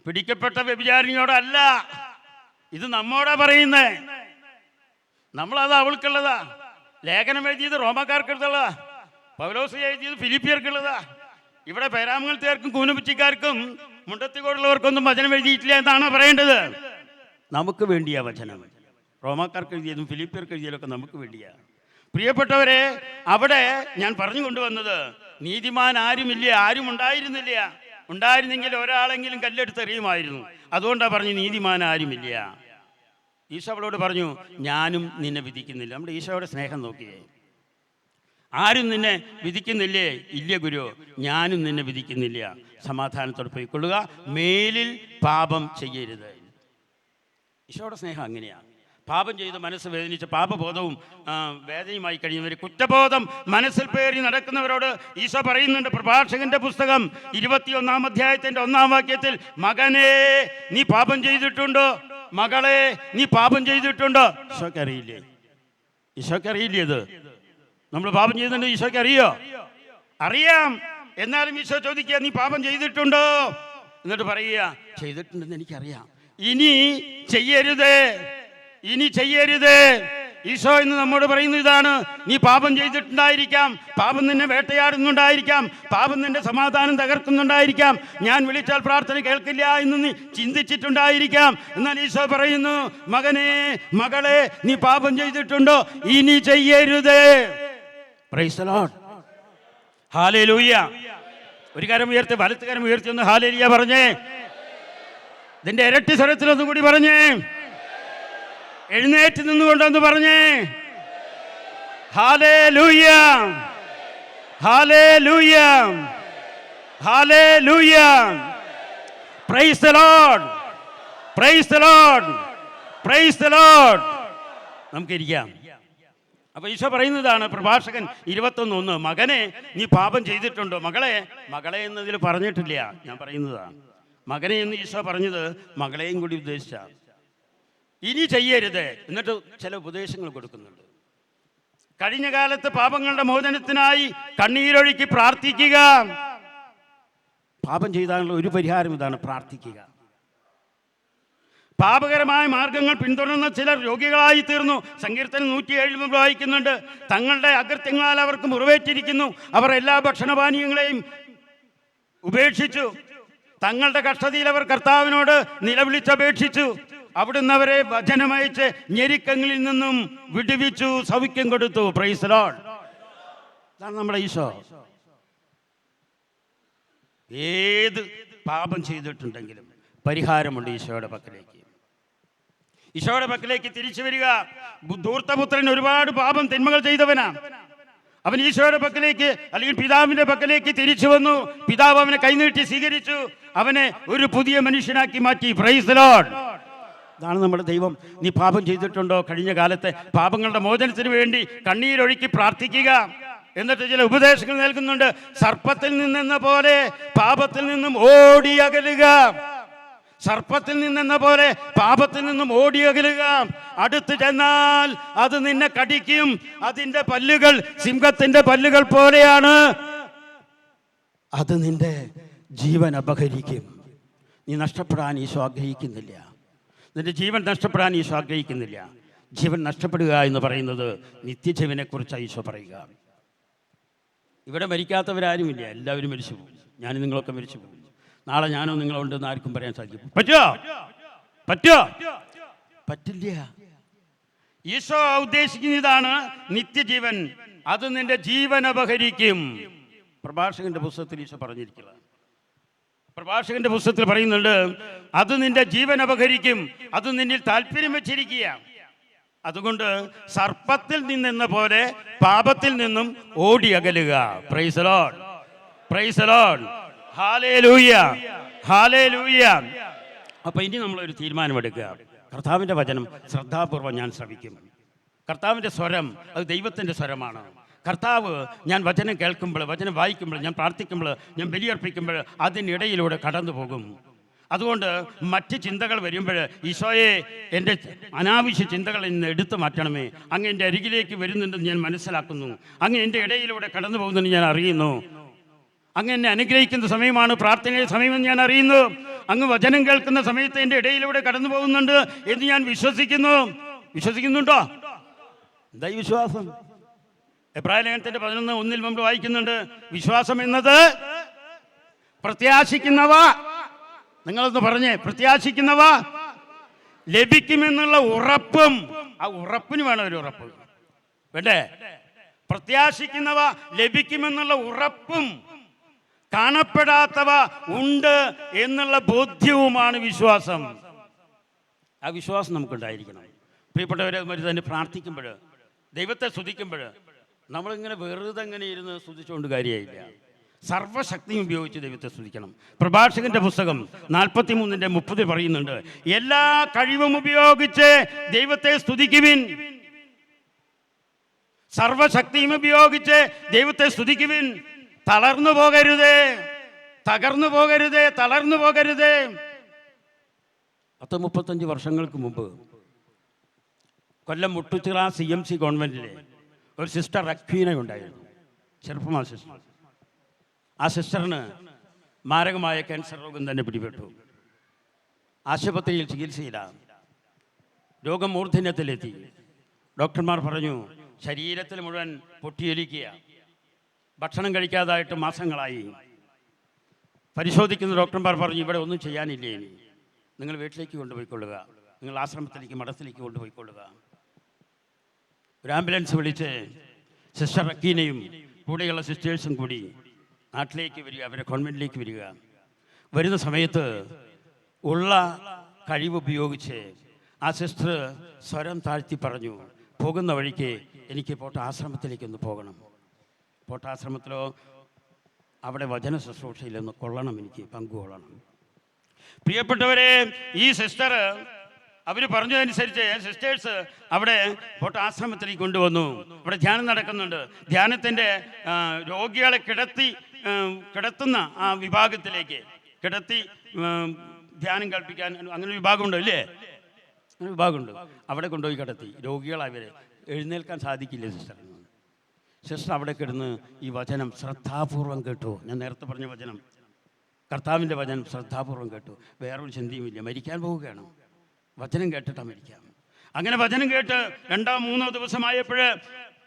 പിടിക്കപ്പെട്ട വ്യഭിചാരിണിയോടല്ല, ഇത് നമ്മോടാ പറയുന്നേ. നമ്മളത് അവൾക്കുള്ളതാ. ലേഖനം എഴുതിയത് റോമാക്കാർക്കുള്ളതാ. പൗലോസ് എഴുതിയത് ഫിലിപ്പിയർക്കുള്ളതാ. ഇവിടെ പേരാമംഗലത്തുകാർക്കും കൂനപ്പിച്ചിക്കാർക്കും മുണ്ടത്തിക്കോടുള്ളവർക്കൊന്നും വചനം എഴുതിയിട്ടില്ല എന്നാണ് പറയേണ്ടത്. നമുക്ക് വേണ്ടിയാ വചനം. റോമാക്കാർക്ക് എഴുതിയതും ഫിലിപ്പിയർക്ക് എഴുതിയതൊക്കെ നമുക്ക് വേണ്ടിയാ. പ്രിയപ്പെട്ടവരെ, അവിടെ ഞാൻ പറഞ്ഞു കൊണ്ടുവന്നത് നീതിമാൻ ആരുമില്ല, ആരും ഉണ്ടായിരുന്നില്ല. ഉണ്ടായിരുന്നെങ്കിൽ ഒരാളെങ്കിലും കല്ലെടുത്തെറിയുമായിരുന്നു. അതുകൊണ്ടാണ് പറഞ്ഞു നീതിമാൻ ആരുമില്ല. ഈശോ അവളോട് പറഞ്ഞു, ഞാനും നിന്നെ വിധിക്കുന്നില്ല. നമ്മുടെ ഈശോയുടെ സ്നേഹം നോക്കിയേ. ആരും നിന്നെ വിധിക്കുന്നില്ലേ? ഇല്ല ഗുരു, ഞാനും നിന്നെ വിധിക്കുന്നില്ല. സമാധാനത്തോടെ പോയിക്കൊള്ളുക, മേലിൽ പാപം ചെയ്യരുത്. ഈശോയുടെ സ്നേഹം അങ്ങനെയാണ്. പാപം ചെയ്ത് മനസ്സ് വേദനിച്ച് പാപബോധവും വേദനയുമായി കഴിയുന്നവർ, കുറ്റബോധം മനസ്സിൽ പേറി നടക്കുന്നവരോട് ഈശോ പറയുന്നുണ്ട്. പ്രഭാഷകന്റെ പുസ്തകം 21-ാം അധ്യായത്തിൻ്റെ 1-ാം വാക്യത്തിൽ, മകനെ നീ പാപം ചെയ്തിട്ടുണ്ടോ, മകളെ നീ പാപം ചെയ്തിട്ടുണ്ടോ? ഈശോയ്ക്ക് അറിയില്ലേ? ഈശോയ്ക്ക് അറിയില്ലേ? ഇത് നമ്മൾ പാപം ചെയ്തിട്ടുണ്ട് ഈശോയ്ക്ക് അറിയോ? അറിയാം. എന്നാലും ഈശോ ചോദിക്കുക, നീ പാപം ചെയ്തിട്ടുണ്ടോ? എന്നിട്ട് പറയുക, ചെയ്തിട്ടുണ്ടെന്ന് എനിക്കറിയാം, ഇനി ചെയ്യരുത്, ഇനി ചെയ്യരുത്. ഈശോ എന്ന് നമ്മോട് പറയുന്നത് ഇതാണ്. നീ പാപം ചെയ്തിട്ടുണ്ടായിരിക്കാം, പാപം നിന്നെ വേട്ടയാടുന്നുണ്ടായിരിക്കാം, പാപം നിന്റെ സമാധാനം തകർക്കുന്നുണ്ടായിരിക്കാം, ഞാൻ വിളിച്ചാൽ പ്രാർത്ഥന കേൾക്കില്ല എന്ന് നീ ചിന്തിച്ചിട്ടുണ്ടായിരിക്കാം. എന്നാൽ ഈശോ പറയുന്നു, മകനെ മകളെ നീ പാപം ചെയ്തിട്ടുണ്ടോ, ഇനി ചെയ്യരുത്. Price the Lord. ഹല്ലേലൂയ. ഒരു കരം ഉയർത്തി, വലത്ത് കരം ഉയർത്തി ഒന്ന് ഹല്ലേലൂയ പറഞ്ഞേ. ഇതിന്റെ ഇരട്ടി സ്വരത്തിലൊന്നും കൂടി പറഞ്ഞേ. എഴുന്നേറ്റ് നിന്നുകൊണ്ടൊന്ന് പറഞ്ഞേ. Hallelujah, hallelujah, hallelujah. Praise the Lord, praise the Lord, praise the Lord. നമുക്കിരിക്കാം. അപ്പൊ ഈശോ പറയുന്നതാണ്, പ്രഭാഷകൻ 21:1, മകനെ നീ പാപം ചെയ്തിട്ടുണ്ടോ? മകളെ, മകളെ എന്നതിൽ പറഞ്ഞിട്ടില്ല, ഞാൻ പറയുന്നതാണ്. മകനെ എന്ന് ഈശോ പറഞ്ഞത് മകളെയും കൂടി ഉദ്ദേശിച്ച. ഇനി ചെയ്യരുത്. എന്നിട്ട് ചില ഉപദേശങ്ങൾ കൊടുക്കുന്നുണ്ട്. കഴിഞ്ഞ കാലത്ത് പാപങ്ങളുടെ മോചനത്തിനായി കണ്ണീരൊഴുക്കി പ്രാർത്ഥിക്കുക. പാപം ചെയ്താലുള്ള ഒരു പരിഹാരം ഇതാണ്, പ്രാർത്ഥിക്കുക. പാപകരമായ മാർഗങ്ങൾ പിന്തുടർന്ന ചിലർ രോഗികളായി തീർന്നു. സങ്കീർത്തനം 107 വായിക്കുന്നുണ്ട്, തങ്ങളുടെ അകൃത്യങ്ങളാൽ അവർക്ക് മുറിവേറ്റിരിക്കുന്നു. അവർ എല്ലാ ഭക്ഷണപാനീയങ്ങളെയും ഉപേക്ഷിച്ചു. തങ്ങളുടെ കഷ്ടതയിൽ അവർ കർത്താവിനോട് നിലവിളിച്ചപേക്ഷിച്ചു. അവിടുന്ന് അവരെ വചനമയച്ച് ഞെരുക്കങ്ങളിൽ നിന്നും വിടുവിച്ചു, സൗഖ്യം കൊടുത്തു. Price the Lord. ഇതാണ് നമ്മുടെ ഈശോ. ഏത് പാപം ചെയ്തിട്ടുണ്ടെങ്കിലും പരിഹാരമുണ്ട് ഈശോയുടെ പക്കലേക്ക്. ഈശോയുടെ പക്കലേക്ക് തിരിച്ചു വരിക. ധൂർത്തപുത്രൻ ഒരുപാട് പാപം തിന്മകൾ ചെയ്തവനാ. അവൻ ഈശോയുടെ പക്കലേക്ക്, അല്ലെങ്കിൽ പിതാവിന്റെ പക്കലേക്ക് തിരിച്ചു വന്നു. പിതാവ് അവനെ കൈനീട്ടി സ്വീകരിച്ചു, അവനെ ഒരു പുതിയ മനുഷ്യനാക്കി മാറ്റി. Price the Lord. ഇതാണ് നമ്മുടെ ദൈവം. നീ പാപം ചെയ്തിട്ടുണ്ടോ? കഴിഞ്ഞ കാലത്തെ പാപങ്ങളുടെ മോചനത്തിന് വേണ്ടി കണ്ണീരൊഴുക്കി പ്രാർത്ഥിക്കുക. എന്നിട്ട് ചില ഉപദേശങ്ങൾ നൽകുന്നുണ്ട്. സർപ്പത്തിൽ നിന്നെന്ന പോലെ പാപത്തിൽ നിന്നും ഓടി അകലുക. സർപ്പത്തിൽ നിന്നെന്ന പോലെ പാപത്തിൽ നിന്നും ഓടി അകലുക. അടുത്ത് ചെന്നാൽ അത് നിന്നെ കടിക്കും. അതിൻ്റെ പല്ലുകൾ സിംഹത്തിന്റെ പല്ലുകൾ പോലെയാണ്. അത് നിന്റെ ജീവൻ അപഹരിക്കും. നീ നഷ്ടപ്പെടാൻ ഈശോ ആഗ്രഹിക്കുന്നില്ല. നിന്റെ ജീവൻ നഷ്ടപ്പെടാൻ ഈശോ ആഗ്രഹിക്കുന്നില്ല. ജീവൻ നഷ്ടപ്പെടുക എന്ന് പറയുന്നത് നിത്യജീവനെ കുറിച്ചാണ് ഈശോ പറയുക. ഇവിടെ മരിക്കാത്തവരാരുമില്ല, എല്ലാവരും മരിച്ചു പോകും. ഞാനും നിങ്ങളൊക്കെ മരിച്ചു പോകും. നാളെ ഞാനോ നിങ്ങളോ ഉണ്ടെന്ന് ആർക്കും പറയാൻ സാധിക്കും? പറ്റുമോ? പറ്റുമോ? പറ്റില്ല. ഈശോ ഉദ്ദേശിക്കുന്ന ഇതാണ്, നിത്യജീവൻ. അത് നിന്റെ ജീവൻ അപഹരിക്കും. പ്രഭാഷകന്റെ പുസ്തകത്തിൽ ഈശോ പറഞ്ഞിരിക്കുക. പ്രഭാഷകന്റെ പുസ്തകത്തിൽ പറയുന്നുണ്ട്, അത് നിന്റെ ജീവൻ അപഹരിക്കും. അത് നിന്നിൽ താല്പര്യം വെച്ചിരിക്കുക. അതുകൊണ്ട് സർപ്പത്തിൽ നിന്നെന്ന പോലെ പാപത്തിൽ നിന്നും ഓടി അകലുക. Praise the Lord, praise the Lord, hallelujah, hallelujah. അപ്പൊ ഇനി നമ്മളൊരു തീരുമാനമെടുക്കുക. കർത്താവിന്റെ വചനം ശ്രദ്ധാപൂർവം ഞാൻ ശ്രവിക്കും. കർത്താവിന്റെ സ്വരം അത് ദൈവത്തിന്റെ സ്വരമാണ്. കർത്താവ്, ഞാൻ വചനം കേൾക്കുമ്പോൾ, വചനം വായിക്കുമ്പോൾ, ഞാൻ പ്രാർത്ഥിക്കുമ്പോൾ, ഞാൻ ബലിയർപ്പിക്കുമ്പോൾ അതിനിടയിലൂടെ കടന്നു പോകും. അതുകൊണ്ട് മറ്റ് ചിന്തകൾ വരുമ്പോൾ ഈശോയെ എൻ്റെ അനാവശ്യ ചിന്തകളിൽ നിന്ന് എടുത്തു മാറ്റണമേ. അങ്ങ് എൻ്റെ അരികിലേക്ക് വരുന്നുണ്ടെന്ന് ഞാൻ മനസ്സിലാക്കുന്നു. അങ്ങ് എൻ്റെ ഇടയിലൂടെ കടന്നു പോകുന്നുണ്ടെന്ന് ഞാൻ അറിയുന്നു. അങ്ങ് എന്നെ അനുഗ്രഹിക്കുന്ന സമയമാണ്, പ്രാർത്ഥനയുടെ സമയമെന്ന് ഞാൻ അറിയുന്നു. അങ്ങ് വചനം കേൾക്കുന്ന സമയത്ത് എൻ്റെ ഇടയിലൂടെ കടന്നു പോകുന്നുണ്ട് എന്ന് ഞാൻ വിശ്വസിക്കുന്നു. വിശ്വസിക്കുന്നുണ്ടോ? എന്താ ഈ വിശ്വാസം? എബ്രായ ലേഖനത്തിൻ്റെ 11:1 നമ്മൾ വായിക്കുന്നുണ്ട്, വിശ്വാസം എന്നത് പ്രത്യാശിക്കുന്നവ, നിങ്ങളൊന്ന് പറഞ്ഞേ, പ്രത്യാശിക്കുന്നവ ലഭിക്കുമെന്നുള്ള ഉറപ്പും. ആ ഉറപ്പിന് വേണം ഒരു ഉറപ്പ് വേണ്ടേ? പ്രത്യാശിക്കുന്നവ ലഭിക്കുമെന്നുള്ള ഉറപ്പും കാണപ്പെടാത്തവ ഉണ്ട് എന്നുള്ള ബോധ്യവുമാണ് വിശ്വാസം. ആ വിശ്വാസം നമുക്കുണ്ടായിരിക്കണം. പ്രിയപ്പെട്ടവരെ, തന്നെ പ്രാർത്ഥിക്കുമ്പോൾ, ദൈവത്തെ സ്തുതിക്കുമ്പോൾ നമ്മളിങ്ങനെ വെറുതെ എങ്ങനെ ഇരുന്ന് സ്തുതിച്ചുകൊണ്ട് കാര്യമായില്ല. സർവശക്തിയും ഉപയോഗിച്ച് ദൈവത്തെ സ്തുതിക്കണം. പ്രഭാഷകന്റെ പുസ്തകം 43:30 പറയുന്നുണ്ട്, എല്ലാ കഴിവും ഉപയോഗിച്ച് ദൈവത്തെ സ്തുതിക്കുവിൻ. സർവശക്തിയും ഉപയോഗിച്ച് ദൈവത്തെ സ്തുതിക്കുവിൻ. തളർന്നു പോകരുതേ, തകർന്നു പോകരുതേ, തളർന്നു പോകരുതേ. 35 വർഷങ്ങൾക്ക് മുമ്പ് കൊല്ലം മുട്ടുച്ചിറ CMC ഗവൺമെൻറ്റിലെ ഒരു സിസ്റ്റർ അക്വീന ഉണ്ടായിരുന്നു. ചെറുപ്പമാ സിസ്റ്റർ. ആ സിസ്റ്ററിന് മാരകമായ ക്യാൻസർ രോഗം തന്നെ പിടിപെട്ടു. ആശുപത്രിയിൽ ചികിത്സയിലാണ്. രോഗം മൂർധന്യത്തിലെത്തി. ഡോക്ടർമാർ പറഞ്ഞു ശരീരത്തിൽ മുഴുവൻ പൊട്ടിയൊലിക്കുക. ഭക്ഷണം കഴിക്കാതായിട്ട് മാസങ്ങളായി. പരിശോധിക്കുന്ന ഡോക്ടർമാർ പറഞ്ഞു ഇവിടെ ഒന്നും ചെയ്യാനില്ലേ, ഇനി നിങ്ങൾ വീട്ടിലേക്ക് കൊണ്ടുപോയിക്കൊള്ളുക, നിങ്ങൾ ആശ്രമത്തിലേക്ക്, മഠത്തിലേക്ക് കൊണ്ടുപോയിക്കൊള്ളുക. ഒരു ആംബുലൻസ് വിളിച്ച് സിസ്റ്റർ അക്കീനയും കൂടെയുള്ള സിസ്റ്റേഴ്സും കൂടി നാട്ടിലേക്ക് വരിക, അവരെ കോൺവെൻറ്റിലേക്ക് വരിക. വരുന്ന സമയത്ത് ഉള്ള കഴിവുപയോഗിച്ച് ആ സിസ്റ്റർ സ്വരം താഴ്ത്തി പറഞ്ഞു, പോകുന്ന വഴിക്ക് എനിക്ക് ആശ്രമത്തിലേക്കൊന്ന് പോകണം. ആശ്രമത്തിലോ അവിടെ വചന ശുശ്രൂഷയിലൊന്ന് കൊള്ളണം, എനിക്ക് പങ്കുകൊള്ളണം. പ്രിയപ്പെട്ടവരെ, ഈ സിസ്റ്റർ അവർ പറഞ്ഞതനുസരിച്ച് സിസ്റ്റേഴ്സ് അവിടെ ആശ്രമത്തിലേക്ക് കൊണ്ടുവന്നു. അവിടെ ധ്യാനം നടക്കുന്നുണ്ട്. ധ്യാനത്തിൻ്റെ രോഗികളെ കിടത്തുന്ന ആ വിഭാഗത്തിലേക്ക് കിടത്തി ധ്യാനം കൽപ്പിക്കാൻ അങ്ങനെ വിഭാഗമുണ്ടോ? ഇല്ലേ? അങ്ങനെ വിഭാഗമുണ്ട്. അവിടെ കൊണ്ടുപോയി കിടത്തി. രോഗികളവരെ എഴുന്നേൽക്കാൻ സാധിക്കില്ല സിസ്റ്റർ അവിടെ കിടന്ന് ഈ വചനം ശ്രദ്ധാപൂർവം കേട്ടു. ഞാൻ നേരത്തെ പറഞ്ഞ വചനം, കർത്താവിൻ്റെ വചനം ശ്രദ്ധാപൂർവം കേട്ടു. വേറൊരു ചിന്തയുമില്ല, മരിക്കാൻ പോവുകയാണ്. വചനം കേട്ടിട്ടാ മരിക്കാം. അങ്ങനെ വചനം കേട്ട് 2-3 ദിവസമായപ്പോൾ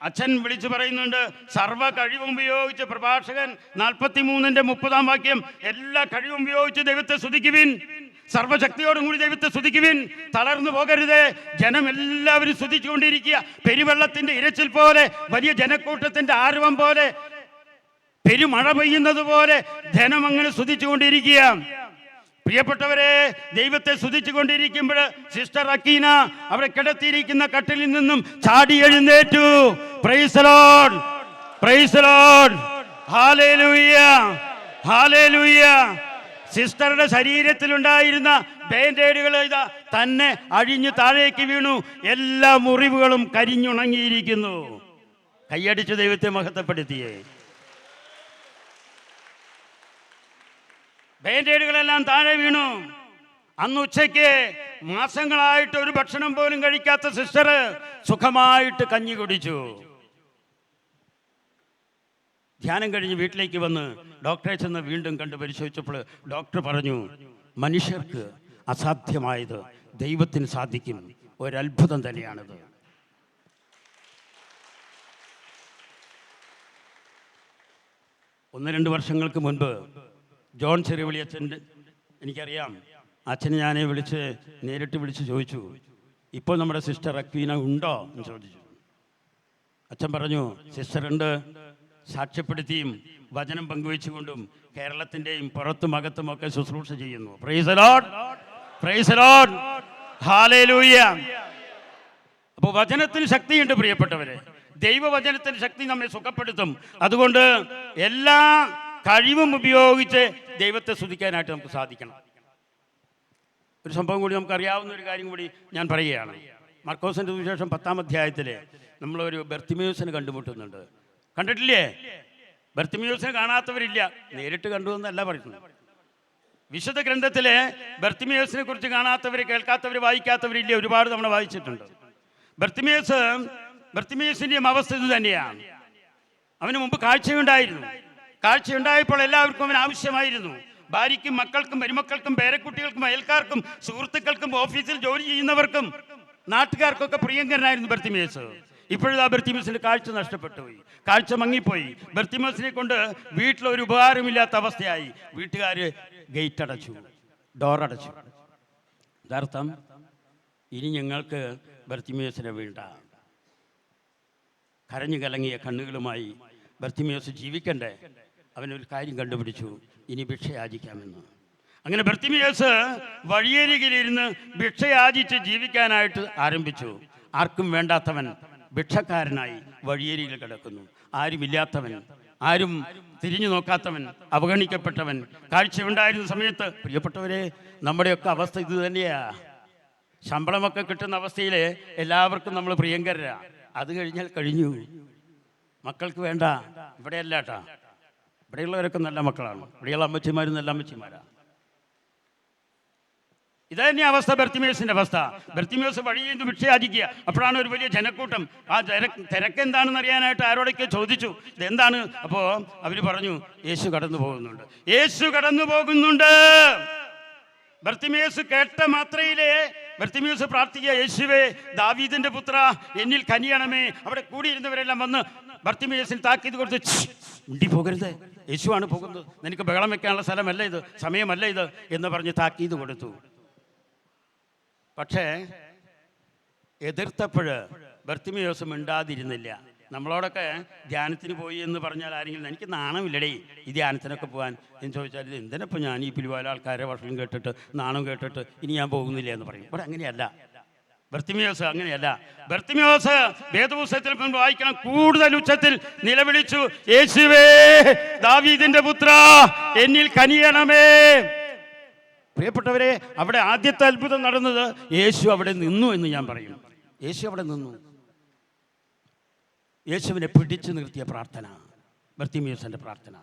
അച്ഛൻ വിളിച്ചു പറയുന്നുണ്ട്, സർവ്വ കഴിവും ഉപയോഗിച്ച്, പ്രഭാഷകൻ 43:30 വാക്യം, എല്ലാ കഴിവും ഉപയോഗിച്ച് ദൈവത്തെ സ്തുതിക്കുവിൻ. സർവശക്തിയോടും കൂടി ദൈവത്തെ സ്തുതിക്കുവിൻ. തളർന്നു പോകരുതേ. ജനം എല്ലാവരും സ്തുതിച്ചുകൊണ്ടിരിക്കുക. പെരുവെള്ളത്തിൻ്റെ ഇരച്ചിൽ പോലെ, വലിയ ജനക്കൂട്ടത്തിൻ്റെ ആരവം പോലെ, പെരുമഴ പെയ്യുന്നത് പോലെ ജനം അങ്ങനെ സ്തുതിച്ചുകൊണ്ടിരിക്കുക. പ്രിയപ്പെട്ടവരെ, ദൈവത്തെ സ്തുതിച്ചു കൊണ്ടിരിക്കുമ്പോൾ സിസ്റ്റർ അക്കീന അവിടെ കിടത്തിയിരിക്കുന്ന കട്ടിലിൽ നിന്നും ചാടി എഴുന്നേറ്റു. Praise the Lord, praise the Lord, hallelujah, hallelujah. സിസ്റ്ററുടെ ശരീരത്തിലുണ്ടായിരുന്ന ബാൻഡേഡുകൾ ഇതാ തന്നെ അഴിഞ്ഞു താഴേക്ക് വീണു. എല്ലാ മുറിവുകളും കരിഞ്ഞുണങ്ങിയിരിക്കുന്നു. കൈയടിച്ച് ദൈവത്തെ മഹത്വപ്പെടുത്തിയേ. ബാൻഡേഡുകളെല്ലാം താഴെ വീണു. അന്ന് ഉച്ചയ്ക്ക് മാസങ്ങളായിട്ട് ഒരു ഭക്ഷണം പോലും കഴിക്കാത്ത സിസ്റ്റർ സുഖമായിട്ട് കഞ്ഞി കുടിച്ചു. ധ്യാനം കഴിഞ്ഞ് വീട്ടിലേക്ക് വന്ന് ഡോക്ടറെ ചെന്ന് വീണ്ടും കണ്ട് പരിശോധിച്ചപ്പോൾ ഡോക്ടർ പറഞ്ഞു, മനുഷ്യർക്ക് അസാധ്യമായത് ദൈവത്തിന് സാധിക്കും. ഒരത്ഭുതം തന്നെയാണിത്. ഒന്ന് 2 വർഷങ്ങൾക്ക് മുൻപ് ജോൺ ചെറിയവിളി അച്ഛൻ്റെ, എനിക്കറിയാം, അച്ഛനെ ഞാൻ നേരിട്ട് വിളിച്ച് ചോദിച്ചു, ഇപ്പോൾ നമ്മുടെ സിസ്റ്റർ അക്വീന ഉണ്ടോ എന്ന് ചോദിച്ചു. അച്ഛൻ പറഞ്ഞു, സിസ്റ്റർ ഉണ്ട്. സാക്ഷ്യപ്പെടുത്തിയും വചനം പങ്കുവെച്ചുകൊണ്ടും കേരളത്തിൻ്റെയും പുറത്തും അകത്തുമൊക്കെ ശുശ്രൂഷ ചെയ്യുന്നു. Price the Lord, praise the Lord, hallelujah. അപ്പോൾ വചനത്തിന് ശക്തിയുണ്ട് പ്രിയപ്പെട്ടവരെ. ദൈവവചനത്തിന് ശക്തി നമ്മെ സുഖപ്പെടുത്തും. അതുകൊണ്ട് എല്ലാ കഴിവും ഉപയോഗിച്ച് ദൈവത്തെ സ്തുതിക്കാനായിട്ട് നമുക്ക് സാധിക്കണം. ഒരു സംഭവം കൂടി നമുക്കറിയാവുന്ന ഒരു കാര്യം കൂടി ഞാൻ പറയുകയാണ്. മർക്കോസിൻ്റെ സുവിശേഷം 10-ാം അധ്യായത്തിൽ നമ്മളൊരു ബർത്തിമേയുസിനെ കണ്ടുമുട്ടുന്നുണ്ട്. കണ്ടിട്ടില്ലേ? ബർത്തിമേയുസിനെ കാണാത്തവരില്ല. നേരിട്ട് കണ്ടു എന്നല്ല പറയുന്നത്. വിശുദ്ധ ഗ്രന്ഥത്തിലെ ബർത്തിമേസിനെ കുറിച്ച് കാണാത്തവർ, കേൾക്കാത്തവർ, വായിക്കാത്തവരില്ലേ ഒരുപാട് തവണ വായിച്ചിട്ടുണ്ട്. ബർത്തിമേസിൻ്റെയും അവസ്ഥ ഇത് തന്നെയാണ്. അവന് മുമ്പ് കാഴ്ചയുണ്ടായിരുന്നു. കാഴ്ചയുണ്ടായപ്പോൾ എല്ലാവർക്കും അവൻ ആവശ്യമായിരുന്നു. ഭാര്യയ്ക്കും, മക്കൾക്കും, മരുമക്കൾക്കും, പേരക്കുട്ടികൾക്കും, അയൽക്കാർക്കും, സുഹൃത്തുക്കൾക്കും, ഓഫീസിൽ ജോലി ചെയ്യുന്നവർക്കും, നാട്ടുകാർക്കൊക്കെ പ്രിയങ്കരനായിരുന്നു ബർത്തിമേസ്. ഇപ്പോഴാ ബർത്തിമേസിന്റെ കാഴ്ച നഷ്ടപ്പെട്ടു പോയി, കാഴ്ച മങ്ങിപ്പോയി. ബർത്തിമേസിനെ കൊണ്ട് വീട്ടിലൊരു ഉപകാരമില്ലാത്ത അവസ്ഥയായി. വീട്ടുകാർ ഗേറ്റ് അടച്ചു, ഡോറടച്ചു. യഥാർത്ഥം ഇനി ഞങ്ങൾക്ക് ബർത്തിമേസിനെ വേണ്ട. കരഞ്ഞു കലങ്ങിയ കണ്ണുകളുമായി ബർത്തിമേസ് ജീവിക്കണ്ടേ? അവനൊരു കാര്യം കണ്ടുപിടിച്ചു, ഇനി ഭിക്ഷയാചിക്കാമെന്ന്. അങ്ങനെ ബർത്തിമേസ് വഴിയരികിലിരുന്ന് ഭിക്ഷയാചിച്ച് ജീവിക്കാനായിട്ട് ആരംഭിച്ചു. ആർക്കും വേണ്ടാത്തവൻ ഭിക്ഷക്കാരനായി വഴിയരികിൽ കിടക്കുന്നു. ആരുമില്ലാത്തവൻ, ആരും തിരിഞ്ഞു നോക്കാത്തവൻ, അവഗണിക്കപ്പെട്ടവൻ. കാഴ്ചയുണ്ടായിരുന്ന സമയത്ത് പ്രിയപ്പെട്ടവരെ, നമ്മുടെയൊക്കെ അവസ്ഥ ഇത് തന്നെയാ. ശമ്പളമൊക്കെ കിട്ടുന്ന അവസ്ഥയിൽ എല്ലാവർക്കും നമ്മൾ പ്രിയങ്കരാ. അത് കഴിഞ്ഞാൽ കഴിഞ്ഞു. മക്കൾക്ക് വേണ്ട. ഇവിടെയല്ല കേട്ടാ, ഇവിടെയുള്ളവരൊക്കെ നല്ല മക്കളാണ്. ഇവിടെയുള്ള അമ്മച്ചിമാരും നല്ല അമ്മച്ചിമാരാ. ഇതന്നെ അവസ്ഥ ബർത്തിമേസിന്റെ അവസ്ഥ. ബർത്തിമേസ് വഴിയിൽ നിന്ന് ഭിക്ഷയാചിക്കുക. അപ്പോഴാണ് ഒരു വലിയ ജനക്കൂട്ടം. ആ തിരക്ക് എന്താണെന്ന് അറിയാനായിട്ട് ആരോടൊക്കെ ചോദിച്ചു, ഇതെന്താണ്? അപ്പോൾ അവർ പറഞ്ഞു, യേശു കടന്നു പോകുന്നുണ്ട്, യേശു കടന്നു പോകുന്നുണ്ട്. ബർത്തിമേസ് കേട്ട മാത്രയിലെ ബർത്തിമേസ് പ്രാർത്ഥിക്കുക, യേശുവേ ദാവീദിന്റെ പുത്ര, എന്നിൽ കനിയണമേ. അവിടെ കൂടിയിരുന്നവരെല്ലാം വന്ന് ബർത്തിമേസിന് താക്കീത് കൊടുത്ത്, മുണ്ടി പോകരുത്, യേശുവാണ് പോകുന്നത്, നിനക്ക് ബഹളം വെക്കാനുള്ള സ്ഥലമല്ല ഇത്, സമയമല്ല ഇത് എന്ന് പറഞ്ഞ് താക്കീത് കൊടുത്തു. പക്ഷേ എതിർത്തപ്പോൾ ബർത്തിമേസ് മിണ്ടാതിരുന്നില്ല. നമ്മളോടൊക്കെ ധ്യാനത്തിന് പോയി എന്ന് പറഞ്ഞാൽ ആരെങ്കിലും, എനിക്ക് നാണമില്ലടേ ഈ ധ്യാനത്തിനൊക്കെ പോകാൻ എന്ന് ചോദിച്ചാൽ, ഇത് എന്തിനപ്പോൾ ഞാൻ ഈ പിലുവാല ആൾക്കാരെ ഭക്ഷണം കേട്ടിട്ട്, നാണം കേട്ടിട്ട് ഇനി ഞാൻ പോകുന്നില്ല എന്ന് പറയും. ഇവിടെ അങ്ങനെയല്ല. ബർത്തിമേസ് അങ്ങനെയല്ല. ബർത്തിമേസ് വേദപുസ്തകത്തിൽ വായിക്കണം, കൂടുതൽ ഉച്ചത്തിൽ നിലവിളിച്ചു, യേശുവേ ദാവീദിന്റെ പുത്ര, എന്നിൽ കനിയണമേ. പ്രിയപ്പെട്ടവരെ, അവിടെ ആദ്യത്തെ അത്ഭുതം നടന്നത് യേശു അവിടെ നിന്നു എന്ന് ഞാൻ പറയും. യേശു അവിടെ നിന്നു. യേശുവിനെ പിടിച്ചു നിർത്തിയ പ്രാർത്ഥന ബർത്തിമേസിന്റെ പ്രാർത്ഥന.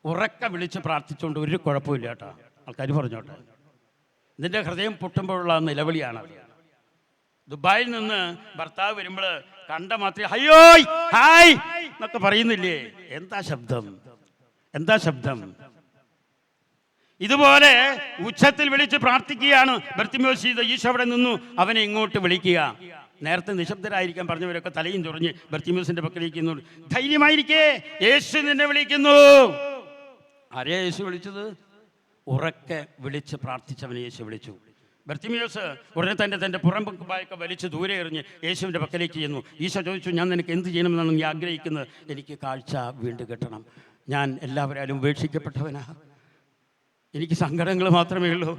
ഉറക്ക വിളിച്ച് പ്രാർത്ഥിച്ചുകൊണ്ട് ഒരു കുഴപ്പമില്ല കേട്ടോ. ആൾക്കാർ പറഞ്ഞോട്ടെ, ഇതിൻ്റെ ഹൃദയം പൊട്ടുമ്പോഴുള്ള നിലവിളിയാണ്. ദുബായിൽ നിന്ന് ഭർത്താവ് വരുമ്പോൾ കണ്ട മാത്രമേ ഹയ്യോയ് ഹായ് എന്നൊക്കെ പറയുന്നില്ലേ? എന്താ ശബ്ദം, എന്താ ശബ്ദം! ഇതുപോലെ ഉച്ചത്തിൽ വിളിച്ച് പ്രാർത്ഥിക്കുകയാണ് ബർത്തിമേസ് ചെയ്ത്. ഈശോ അവിടെ നിന്നു അവനെ ഇങ്ങോട്ട് വിളിക്കുക. നേരത്തെ നിശബ്ദരായിരിക്കാൻ പറഞ്ഞവരൊക്കെ തലയും ചൊറിഞ്ഞ് ബർത്തിമേസിന്റെ പക്കലേക്ക് ധൈര്യമായിരിക്കേ, യേശു നിന്നെ വിളിക്കുന്നു. ആരെയാ യേശു വിളിച്ചത്? ഉറക്കെ വിളിച്ച് പ്രാർത്ഥിച്ചവനെ യേശു വിളിച്ചു. ബർത്തിമേസ് ഉടനെ തൻ്റെ പുറംപായൊക്കെ വലിച്ച് ദൂരെ എറിഞ്ഞ് യേശുവിൻ്റെ പക്കലേക്ക് ചെന്നു. ഈശോ ചോദിച്ചു, ഞാൻ നിനക്ക് എന്ത് ചെയ്യണമെന്നാണ് നീ ആഗ്രഹിക്കുന്നത്? എനിക്ക് കാഴ്ച വീണ്ടും കിട്ടണം. ഞാൻ എല്ലാവരാലും ഉപേക്ഷിക്കപ്പെട്ടവനാ. എനിക്ക് സങ്കടങ്ങൾ മാത്രമേ ഉള്ളൂ,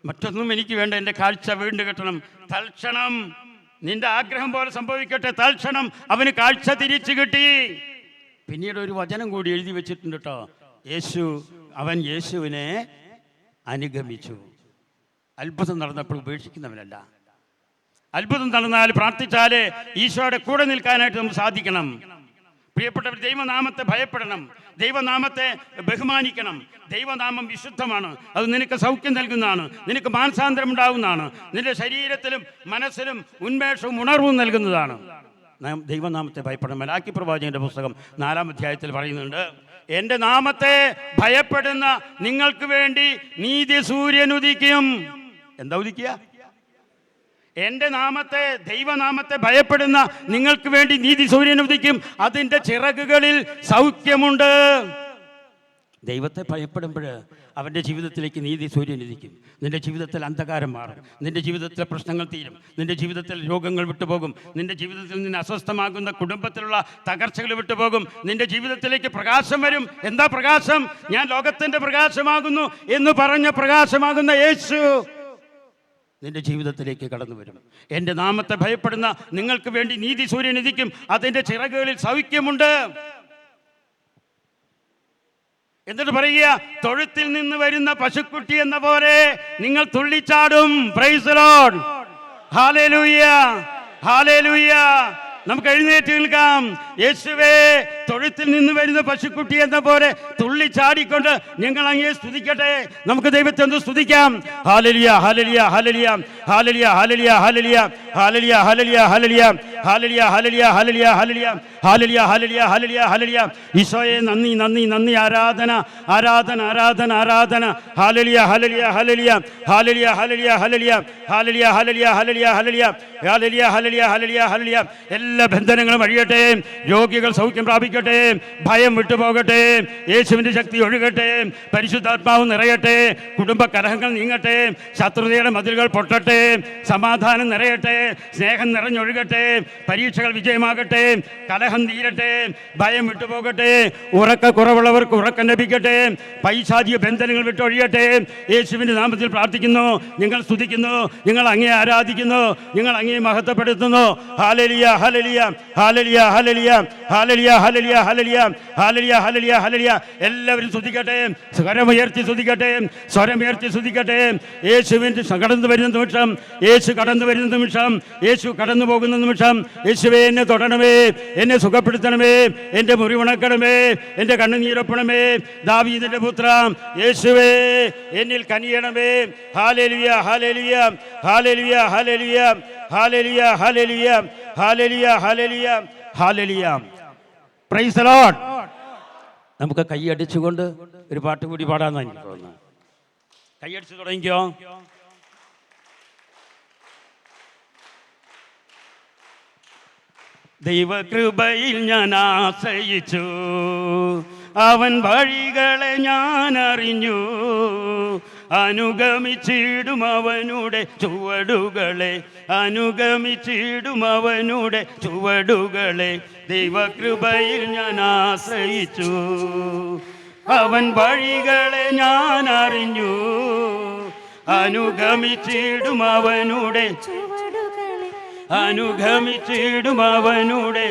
മറ്റൊന്നും എനിക്ക് വേണ്ട. എൻ്റെ കാഴ്ച വീണ്ടും കിട്ടണം. തൽക്ഷണം നിന്റെ ആഗ്രഹം പോലെ സംഭവിക്കട്ടെ. തൽക്ഷണം അവന് കാഴ്ച തിരിച്ചു കിട്ടി. പിന്നീട് ഒരു വചനം കൂടി എഴുതി വെച്ചിട്ടുണ്ട് കേട്ടോ. അവൻ യേശുവിനെ അനുഗമിച്ചു. അത്ഭുതം നടന്നപ്പോൾ ഉപേക്ഷിക്കുന്നവനല്ല. അത്ഭുതം നടന്നാൽ, പ്രാർത്ഥിച്ചാലേ ഈശോയുടെ കൂടെ നിൽക്കാനായിട്ട് നമുക്ക് സാധിക്കണം. പ്രിയപ്പെട്ടവർ, ദൈവനാമത്തെ ഭയപ്പെടണം, ദൈവനാമത്തെ ബഹുമാനിക്കണം. ദൈവനാമം വിശുദ്ധമാണ്. അത് നിനക്ക് സൗഖ്യം നൽകുന്നതാണ്, നിനക്ക് മാനസാന്തരം ഉണ്ടാകുന്നതാണ്, നിന്റെ ശരീരത്തിലും മനസ്സിലും ഉന്മേഷവും ഉണർവും നൽകുന്നതാണ്. ദൈവനാമത്തെ ഭയപ്പെടണം. മലാക്കി പ്രവാചകന്റെ പുസ്തകം 4-ാം അധ്യായത്തിൽ പറയുന്നുണ്ട്, എൻ്റെ നാമത്തെ ഭയപ്പെടുന്ന നിങ്ങൾക്ക് വേണ്ടി നീതി സൂര്യൻ ഉദിക്കും. എന്താ ഉദിക്കുക? എൻ്റെ നാമത്തെ, ദൈവനാമത്തെ ഭയപ്പെടുന്ന നിങ്ങൾക്ക് വേണ്ടി നീതി സൂര്യൻ ഉദിക്കും, അതിൻ്റെ ചിറകുകളിൽ സൗഖ്യമുണ്ട്. ദൈവത്തെ ഭയപ്പെടുമ്പോൾ അവൻ്റെ ജീവിതത്തിലേക്ക് നീതി സൂര്യൻ ഉദിക്കും. നിൻ്റെ ജീവിതത്തിൽ അന്ധകാരം മാറും, നിൻ്റെ ജീവിതത്തിലെ പ്രശ്നങ്ങൾ തീരും, നിൻ്റെ ജീവിതത്തിൽ രോഗങ്ങൾ വിട്ടുപോകും, നിൻ്റെ ജീവിതത്തിൽ നിന്ന് അസ്വസ്ഥമാകുന്ന കുടുംബത്തിലുള്ള തകർച്ചകൾ വിട്ടുപോകും, നിൻ്റെ ജീവിതത്തിലേക്ക് പ്രകാശം വരും. എന്താ പ്രകാശം? ഞാൻ ലോകത്തിൻ്റെ പ്രകാശമാകുന്നു എന്ന് പറഞ്ഞ പ്രകാശമാകുന്ന യേശു നിന്റെ ജീവിതത്തിലേക്ക് കടന്നു വരും. എൻ്റെ നാമത്തെ ഭയപ്പെടുന്ന നിങ്ങൾക്ക് വേണ്ടി നീതി സൂര്യൻ ഉദിക്കും, അതിൻ്റെ ചിറകുകളിൽ സൗഖ്യമുണ്ട്. എന്നിട്ട് പറയുക, തൊഴുത്തിൽ നിന്ന് വരുന്ന പശുക്കുട്ടി എന്ന പോലെ നിങ്ങൾ തുള്ളിച്ചാടും. Praise the Lord, hallelujah, hallelujah. നമുക്ക് എഴുന്നേറ്റ് നിൽക്കാം. യേശുവേ തൊഴുത്തിൽ നിന്ന് വരുന്ന പശുക്കുട്ടി എന്ന പോലെ തുള്ളിച്ചാടിക്കൊണ്ട് ഞങ്ങൾ അങ്ങേ സ്തുതിക്കട്ടെ. നമുക്ക് ദൈവത്തെ ഒന്ന് സ്തുതിക്കാം. Hallelujah hallelujah hallelujah hallelujah hallelujah hallelujah hallelujah hallelujah hallelujah hallelujah hallelujah hallelujah hallelujah hallelujah hallelujah hallelujah. ഈശോയെ നന്ദി നന്ദി നന്ദി. ആരാധന ആരാധന ആരാധന ആരാധന. Hallelujah hallelujah hallelujah hallelujah hallelujah hallelujah hallelujah hallelujah hallelujah hallelujah hallelujah hallelujah hallelujah hallelujah. എല്ലാ ബന്ധനങ്ങളും അഴിയട്ടെ, രോഗികൾ സൗഖ്യം പ്രാപിക്കട്ടെ, ഭയം വിട്ടുപോകട്ടെ, യേശുവിൻ്റെ ശക്തി ഒഴുകട്ടെ, പരിശുദ്ധാത്മാവ് നിറയട്ടെ, കുടുംബ കലഹങ്ങൾ നീങ്ങട്ടെ, ശത്രുതയുടെ മതിലുകൾ പൊട്ടട്ടെ, സമാധാനം നിറയട്ടെ, സ്നേഹം നിറഞ്ഞൊഴുകട്ടെ, പരീക്ഷകൾ വിജയമാകട്ടെ, കലഹം തീരട്ടെ, ഭയം വിട്ടുപോകട്ടെ, ഉറക്കക്കുറവുള്ളവർക്ക് ഉറക്കം ലഭിക്കട്ടെ, പൈശാചിക ബന്ധനങ്ങൾ വിട്ടൊഴിയട്ടെ. യേശുവിൻ്റെ നാമത്തിൽ പ്രാർത്ഥിക്കുന്നു, ഞങ്ങൾ സ്തുതിക്കുന്നു, ഞങ്ങൾ അങ്ങേ ആരാധിക്കുന്നു, ഞങ്ങൾ അങ്ങേ മഹത്വപ്പെടുത്തുന്നു. Hallelujah hallelujah hallelujah hallelujah hallelujah hallelujah hallelujah hallelujah hallelujah hallelujah. എല്ലാവരും സ്തുതിക്കട്ടെ, സ്വരമുയർത്തി സ്തുതിക്കട്ടെ, സ്വരമുയർത്തി സ്തുതിക്കട്ടെ. യേശുവിൻ്റെ കടന്നു വരുന്ന നിമിഷം, യേശു കടന്നു വരുന്ന നിമിഷം, യേശു കടന്നു പോകുന്ന നിമിഷം, യേശുവേ എന്നെ തൊടണമേ, എന്നെ സുഖപ്പെടുത്തണമേ, എൻ്റെ മുറിവുണക്കണമേ, എൻ്റെ കണ്ണുനീരൊപ്പണമേ. ദാവീദിൻ്റെ പുത്ര യേശുവേ എന്നിൽ കനിയണമേ. Hallelujah hallelujah hallelujah hallelujah hallelujah hallelujah hallelujah hallelujah hallelujah. Praise the Lord. നമുക്ക് കൈയടിച്ചുകൊണ്ട് ഒരു പാട്ട് കൂടി പാടാമെന്ന് എനിക്ക് തോന്നുന്നു. കൈയടിച്ച് തുടങ്ങിക്കോ. ദൈവകൃപയിൽ ഞാൻ ആശ്രയിച്ചു, അവൻ വഴികളെ ഞാൻ അറിഞ്ഞു, അനുഗമിച്ചിടും അവനുടെ ചുവടുകളെ, അനുഗമിച്ചിടും അവനുടെ ചുവടുകളെ. ദൈവകൃപയിൽ ഞാൻ ആശ്രയിച്ചു, അവൻ വഴികളെ ഞാൻ അറിഞ്ഞു, അനുഗമിച്ചിടും അവനുടെ, അനുഗമിച്ചിടും അവനുടെ.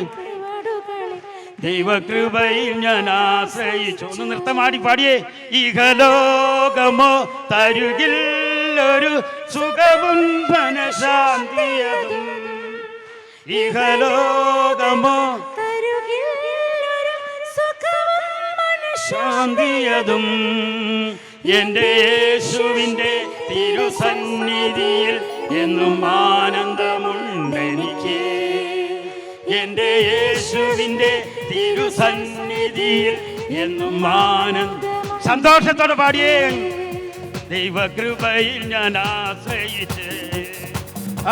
ദൈവകൃപയിൽ ഞാൻ ആശ്രയിച്ചു. ഒന്ന് നൃത്തമാടി പാടിയേ. ഇഹലോകമോ തരുകിൽ ഒരു സുഖവും ധനശാന്തിയതും, ഇഹലോകമോ ശാന്തിയതും, എൻ്റെ യേശുവിൻ്റെ തിരുസന്നിധിയിൽ എന്നും ആനന്ദമുണ്ടെനിക്ക്, എൻ്റെ യേശുവിൻ്റെ തിരുസന്നിധിയിൽ എന്നും ആനന്ദം. സന്തോഷത്തോടെ പാടിയേ. ദൈവകൃപയിൽ ഞാൻ ആശ്രയിച്ച്,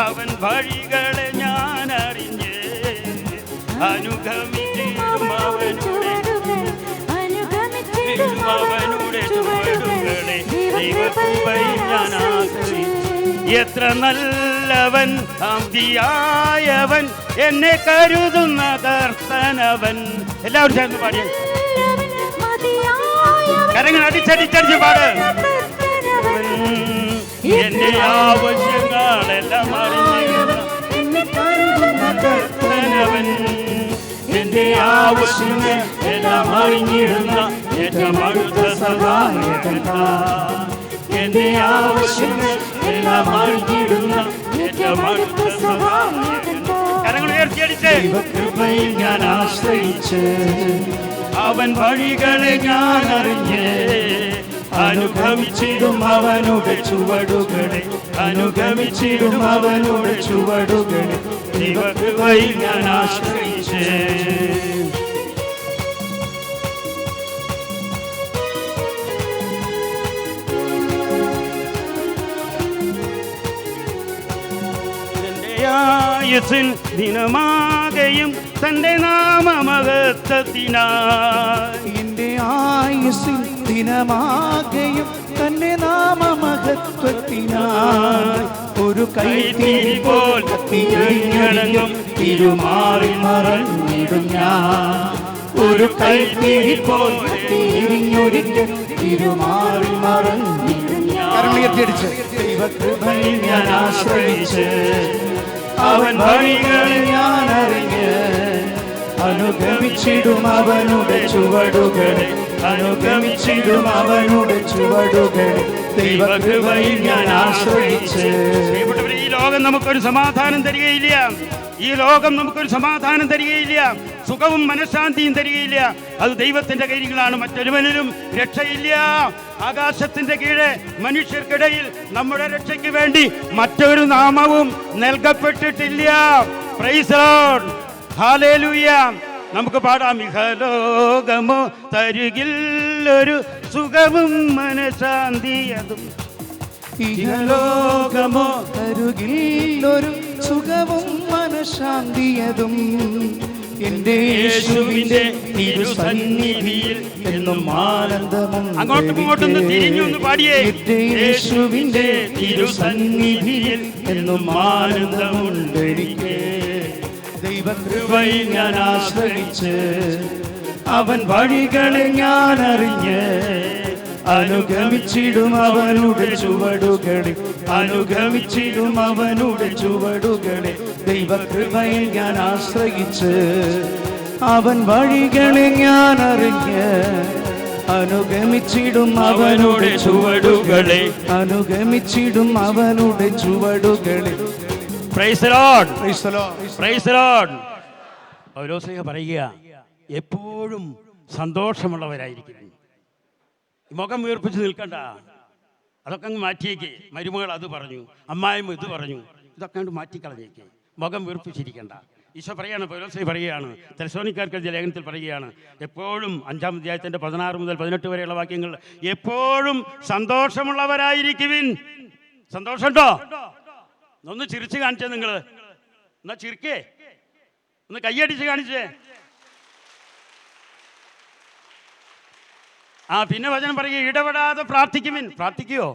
അവൻ വഴികളെ ഞാൻ അറിഞ്ഞ്, അനുഗമിച്ചിടും അവനുടെ, അവനുടെ ചുവടുകളെ. ദൈവകൃപയിൽ ഞാൻ ആശ്രയിച്ച്. എത്ര നല്ലവൻ അമ്പിയായവൻ, എന്നെ കരുതുന്ന കർത്തനവൻ. എല്ലാവരും ചേർന്ന് പാടിയ കരങ്ങൾ അടിച്ചടിച്ചടിച്ച് പാട്. എന്റെ ആവശ്യങ്ങളെല്ലാം അറിഞ്ഞിടുന്ന കർത്തനവൻ, എന്റെ ആവശ്യങ്ങൾ എല്ലാം അറിഞ്ഞിടുന്ന ഏറ്റവും അടുത്ത സഹായകൻ, എന്റെ ആവശ്യങ്ങൾ എല്ലാം അറിഞ്ഞിടുന്ന ഏറ്റവും അടുത്ത സഹായകൻ. കരങ്ങൾ ഉയർത്തിയടിച്ച്. ദൈവകൃപയിൽ ഞാൻ ആശ്രയിച്ച്, അവൻ വഴികളെ ഞാൻ അറിഞ്ഞ്, അനുഗമിച്ചിടും അവനുടെ ചുവടുകളെ, അനുഗമിച്ചിടും അവനുടെ ചുവടുകളെ. ദൈവകൃപയിൽ ഞാൻ ആശ്രയിച്ച്. ആയുസ്സിൻ ദിനമാകെയും തൻ്റെ നാമമഹത്വത്തിനായി, എൻ്റെ ആയുസ്സിൻ ദിനമാകെയും തൻ്റെ നാമമഹത്വത്തിനായി, ഒരു കൈത്തിരി പോൽ കത്തിയഴിഞ്ഞടങ്ങും തിരുമാറിൽ മറഞ്ഞിടും ഞാൻ, ഒരു കൈത്തിരി പോൽ കത്തിയഴിഞ്ഞൊരിക്കൽ തിരുമാറിൽ മറഞ്ഞിടും ഞാൻ. ദൈവകൃപയിൽ ഞാൻ ആശ്രയിച്ച്, അവൻ വഴികളെ ഞാൻ അറിഞ്ഞ്, അനുഗമിച്ചിടും അവനുടെ ചുവടുകളെ, അനുഗമിച്ചിടും അവനുടെ ചുവടുകളെ. ദൈവകൃപയിൽ ഞാൻ ആശ്രയിച്ച്. ഈ ലോകം നമുക്കൊരു സമാധാനം തരികയില്ല, ഈ ലോകം നമുക്കൊരു സമാധാനം തരികയില്ല. സുഖവും മനഃശാന്തിയും തരികയില്ല. അത് ദൈവത്തിന്റെ കൈകളാണ്. മറ്റൊരുവനിലും രക്ഷയില്ല. ആകാശത്തിന്റെ കീഴെ മനുഷ്യർക്കിടയിൽ നമ്മുടെ രക്ഷയ്ക്ക് വേണ്ടി മറ്റൊരു നാമവും നൽകപ്പെട്ടിട്ടില്ല. Praise the Lord. ഹല്ലേലൂയ. നമുക്ക് പാടാം. ഇഹലോകമോ തരുകില്ലൊരു സുഖവും മനഃശാന്തിയതും.
ഇഹലോകമോ തരുകില്ലൊരു സുഖവും മനഃശാന്തിയതും. എന്റെ യേശുവിന്റെ തിരുസന്നിധിയിൽ എന്നും ആനന്ദമുണ്ട്.
അങ്ങോട്ടും ഇങ്ങോട്ടും തിരിഞ്ഞൊന്ന് പാടിയേ.
എന്റെ യേശുവിന്റെ തിരുസന്നിധിയിൽ എന്നും ആനന്ദമുണ്ട് എനിക്ക്. ദൈവകൃപയിൽ ഞാൻ ആശ്രയിച്ച് അവൻ വഴികളെ ഞാൻ അറിഞ്ഞ് അനുഗമിച്ചിടും അവനുടെ ചുവടുകളെ, അനുഗമിച്ചിടും അവനുടെ ചുവടുകളെ. ദൈവകൃപയിൽ ഞാൻ ആശ്രയിച്ച് അവൻ വഴികളെ ഞാൻ അറിഞ്ഞ് അനുഗമിച്ചിടും അവനുടെ ചുവടുകളെ, അനുഗമിച്ചിടും അവനുടെ ചുവടുകളെ.
Praise the Lord. Praise the Lord. Paulose പറയുക, എപ്പോഴും സന്തോഷമുള്ളവരായിരിക്കും. മുഖം വീർപ്പിച്ച് നിൽക്കണ്ട. അതൊക്കെ അങ്ങ് മാറ്റിയേക്ക്. മരുമകൾ അത് പറഞ്ഞു, അമ്മായിമ്മ ഇത് പറഞ്ഞു, ഇതൊക്കെ അങ്ങോട്ട് മാറ്റിക്കളഞ്ഞേക്ക്. മുഖം വീർപ്പിച്ചിരിക്കണ്ട. ഈശോ പറയാണ്, പൗലോസ് പറയുകയാണ്, തെസ്സലോനിക്കർക്കെഴുതിയ ലേഖനത്തിൽ പറയുകയാണ്, എപ്പോഴും 5-ാം അധ്യായത്തിൻ്റെ 16 മുതൽ 18 വരെയുള്ള വാക്യങ്ങൾ, എപ്പോഴും സന്തോഷമുള്ളവരായിരിക്കുവിൻ. സന്തോഷമുണ്ടോ? ഒന്ന് ചിരിച്ച് കാണിച്ചേ. നിങ്ങൾ എന്നാ ചിരിക്കേ, ഒന്ന് കൈയടിച്ച് കാണിച്ചേ. പിന്നെ വചനം പറയുക, ഇടപെടാതെ പ്രാർത്ഥിക്കുവിൻ. പ്രാർത്ഥിക്കുവോ?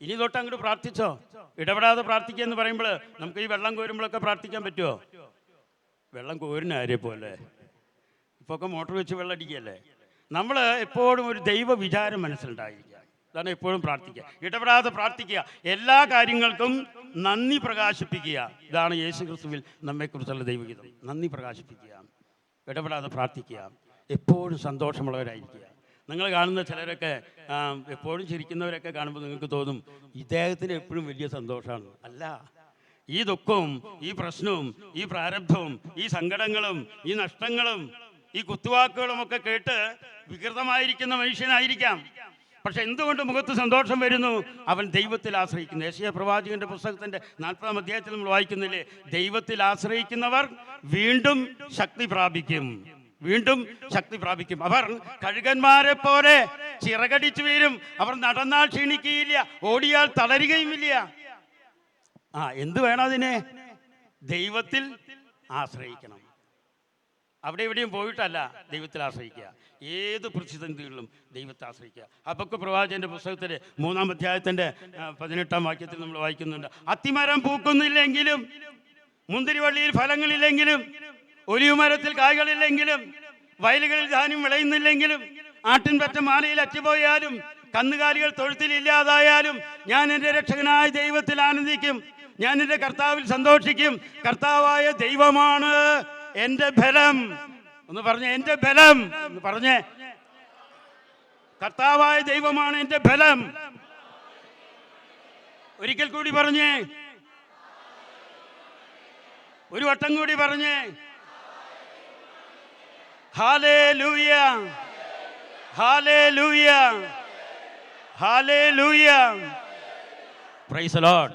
ഇനി തൊട്ട് അങ്ങോട്ട് പ്രാർത്ഥിച്ചോ? ഇടപെടാതെ പ്രാർത്ഥിക്കുക എന്ന് പറയുമ്പോൾ നമുക്ക് ഈ വെള്ളം കോരുമ്പോഴൊക്കെ പ്രാർത്ഥിക്കാൻ പറ്റുമോ? വെള്ളം കോരുന്ന ആരെ പോലെ ഇപ്പോൾ ഒക്കെ മോട്ടോർ വെച്ച് വെള്ളം അടിക്കുകയല്ലേ. നമ്മൾ എപ്പോഴും ഒരു ദൈവ വിചാരം മനസ്സിലുണ്ടായിരിക്കുക. അതാണ് എപ്പോഴും പ്രാർത്ഥിക്കുക. ഇടപെടാതെ പ്രാർത്ഥിക്കുക. എല്ലാ കാര്യങ്ങൾക്കും നന്ദി പ്രകാശിപ്പിക്കുക. ഇതാണ് യേശു ക്രിസ്തുവിൽ നമ്മെക്കുറിച്ചുള്ള ദൈവഗീതം. നന്ദി പ്രകാശിപ്പിക്കുക, ഇടപെടാതെ പ്രാർത്ഥിക്കുക, എപ്പോഴും സന്തോഷമുള്ളവരായിരിക്കുക. നിങ്ങൾ കാണുന്ന ചിലരൊക്കെ എപ്പോഴും ചിരിക്കുന്നവരൊക്കെ കാണുമ്പോൾ നിങ്ങൾക്ക് തോന്നും ഇദ്ദേഹത്തിന് എപ്പോഴും വലിയ സന്തോഷമാണ്. അല്ല, ഈ ദുഃഖവും ഈ പ്രശ്നവും ഈ പ്രാരബ്ധവും ഈ സങ്കടങ്ങളും ഈ നഷ്ടങ്ങളും ഈ കുത്തുവാക്കുകളും ഒക്കെ കേട്ട് വികൃതമായിരിക്കുന്ന മനുഷ്യനായിരിക്കാം. പക്ഷെ എന്തുകൊണ്ട് മുഖത്ത് സന്തോഷം വരുന്നു? അവൻ ദൈവത്തിൽ ആശ്രയിക്കുന്നു. യെശയ്യാ പ്രവാചകന്റെ പുസ്തകത്തിന്റെ 40-ാം അധ്യായത്തിൽ നമ്മൾ വായിക്കുന്നില്ലേ, ദൈവത്തിൽ ആശ്രയിക്കുന്നവർ വീണ്ടും ശക്തി പ്രാപിക്കും, വീണ്ടും ശക്തി പ്രാപിക്കും. അവർ കഴുകന്മാരെ പോലെ ചിറകടിച്ചു വീരും. അവർ നടന്നാൽ ക്ഷീണിക്കുകയില്ല, ഓടിയാൽ തളരുകയുമില്ല. എന്ത് വേണം അതിനെ? ദൈവത്തിൽ ആശ്രയിക്കണം. അവിടെ എവിടെയും പോയിട്ടല്ല, ദൈവത്തിൽ ആശ്രയിക്കുക. ഏത് പ്രതിസന്ധികളിലും ദൈവത്തെ ആശ്രയിക്കുക. ഹബക്കൂക്ക് പ്രവാചകന്റെ പുസ്തകത്തിലെ 3-ാം അധ്യായത്തിന്റെ 18-ാം വാക്യത്തിൽ നമ്മൾ വായിക്കുന്നുണ്ട്, അത്തിമരം പൂക്കുന്നില്ലെങ്കിലും, മുന്തിരിവള്ളിയിൽ ഫലങ്ങളില്ലെങ്കിലും, ഒലിവ് മരത്തിൽ കായ്കളില്ലെങ്കിലും, വയലുകളിൽ ധാന്യം വിളയുന്നില്ലെങ്കിലും, ആട്ടിൻപറ്റ മാലയിൽ അറ്റുപോയാലും, കന്നുകാലികൾ തൊഴുത്തിലില്ലാതായാലും, ഞാൻ എൻ്റെ രക്ഷകനായ ദൈവത്തിൽ ആനന്ദിക്കും, ഞാൻ എൻ്റെ കർത്താവിൽ സന്തോഷിക്കും. കർത്താവായ ദൈവമാണ് എൻ്റെ ബലം. ഒന്ന് പറഞ്ഞേ, എൻ്റെ ബലം എന്ന് പറഞ്ഞേ. കർത്താവായ ദൈവമാണ് എൻ്റെ ബലം. ഒരിക്കൽ കൂടി പറഞ്ഞേ, ഒരു വട്ടം കൂടി പറഞ്ഞേ. Hallelujah, hallelujah, hallelujah. Praise the Lord.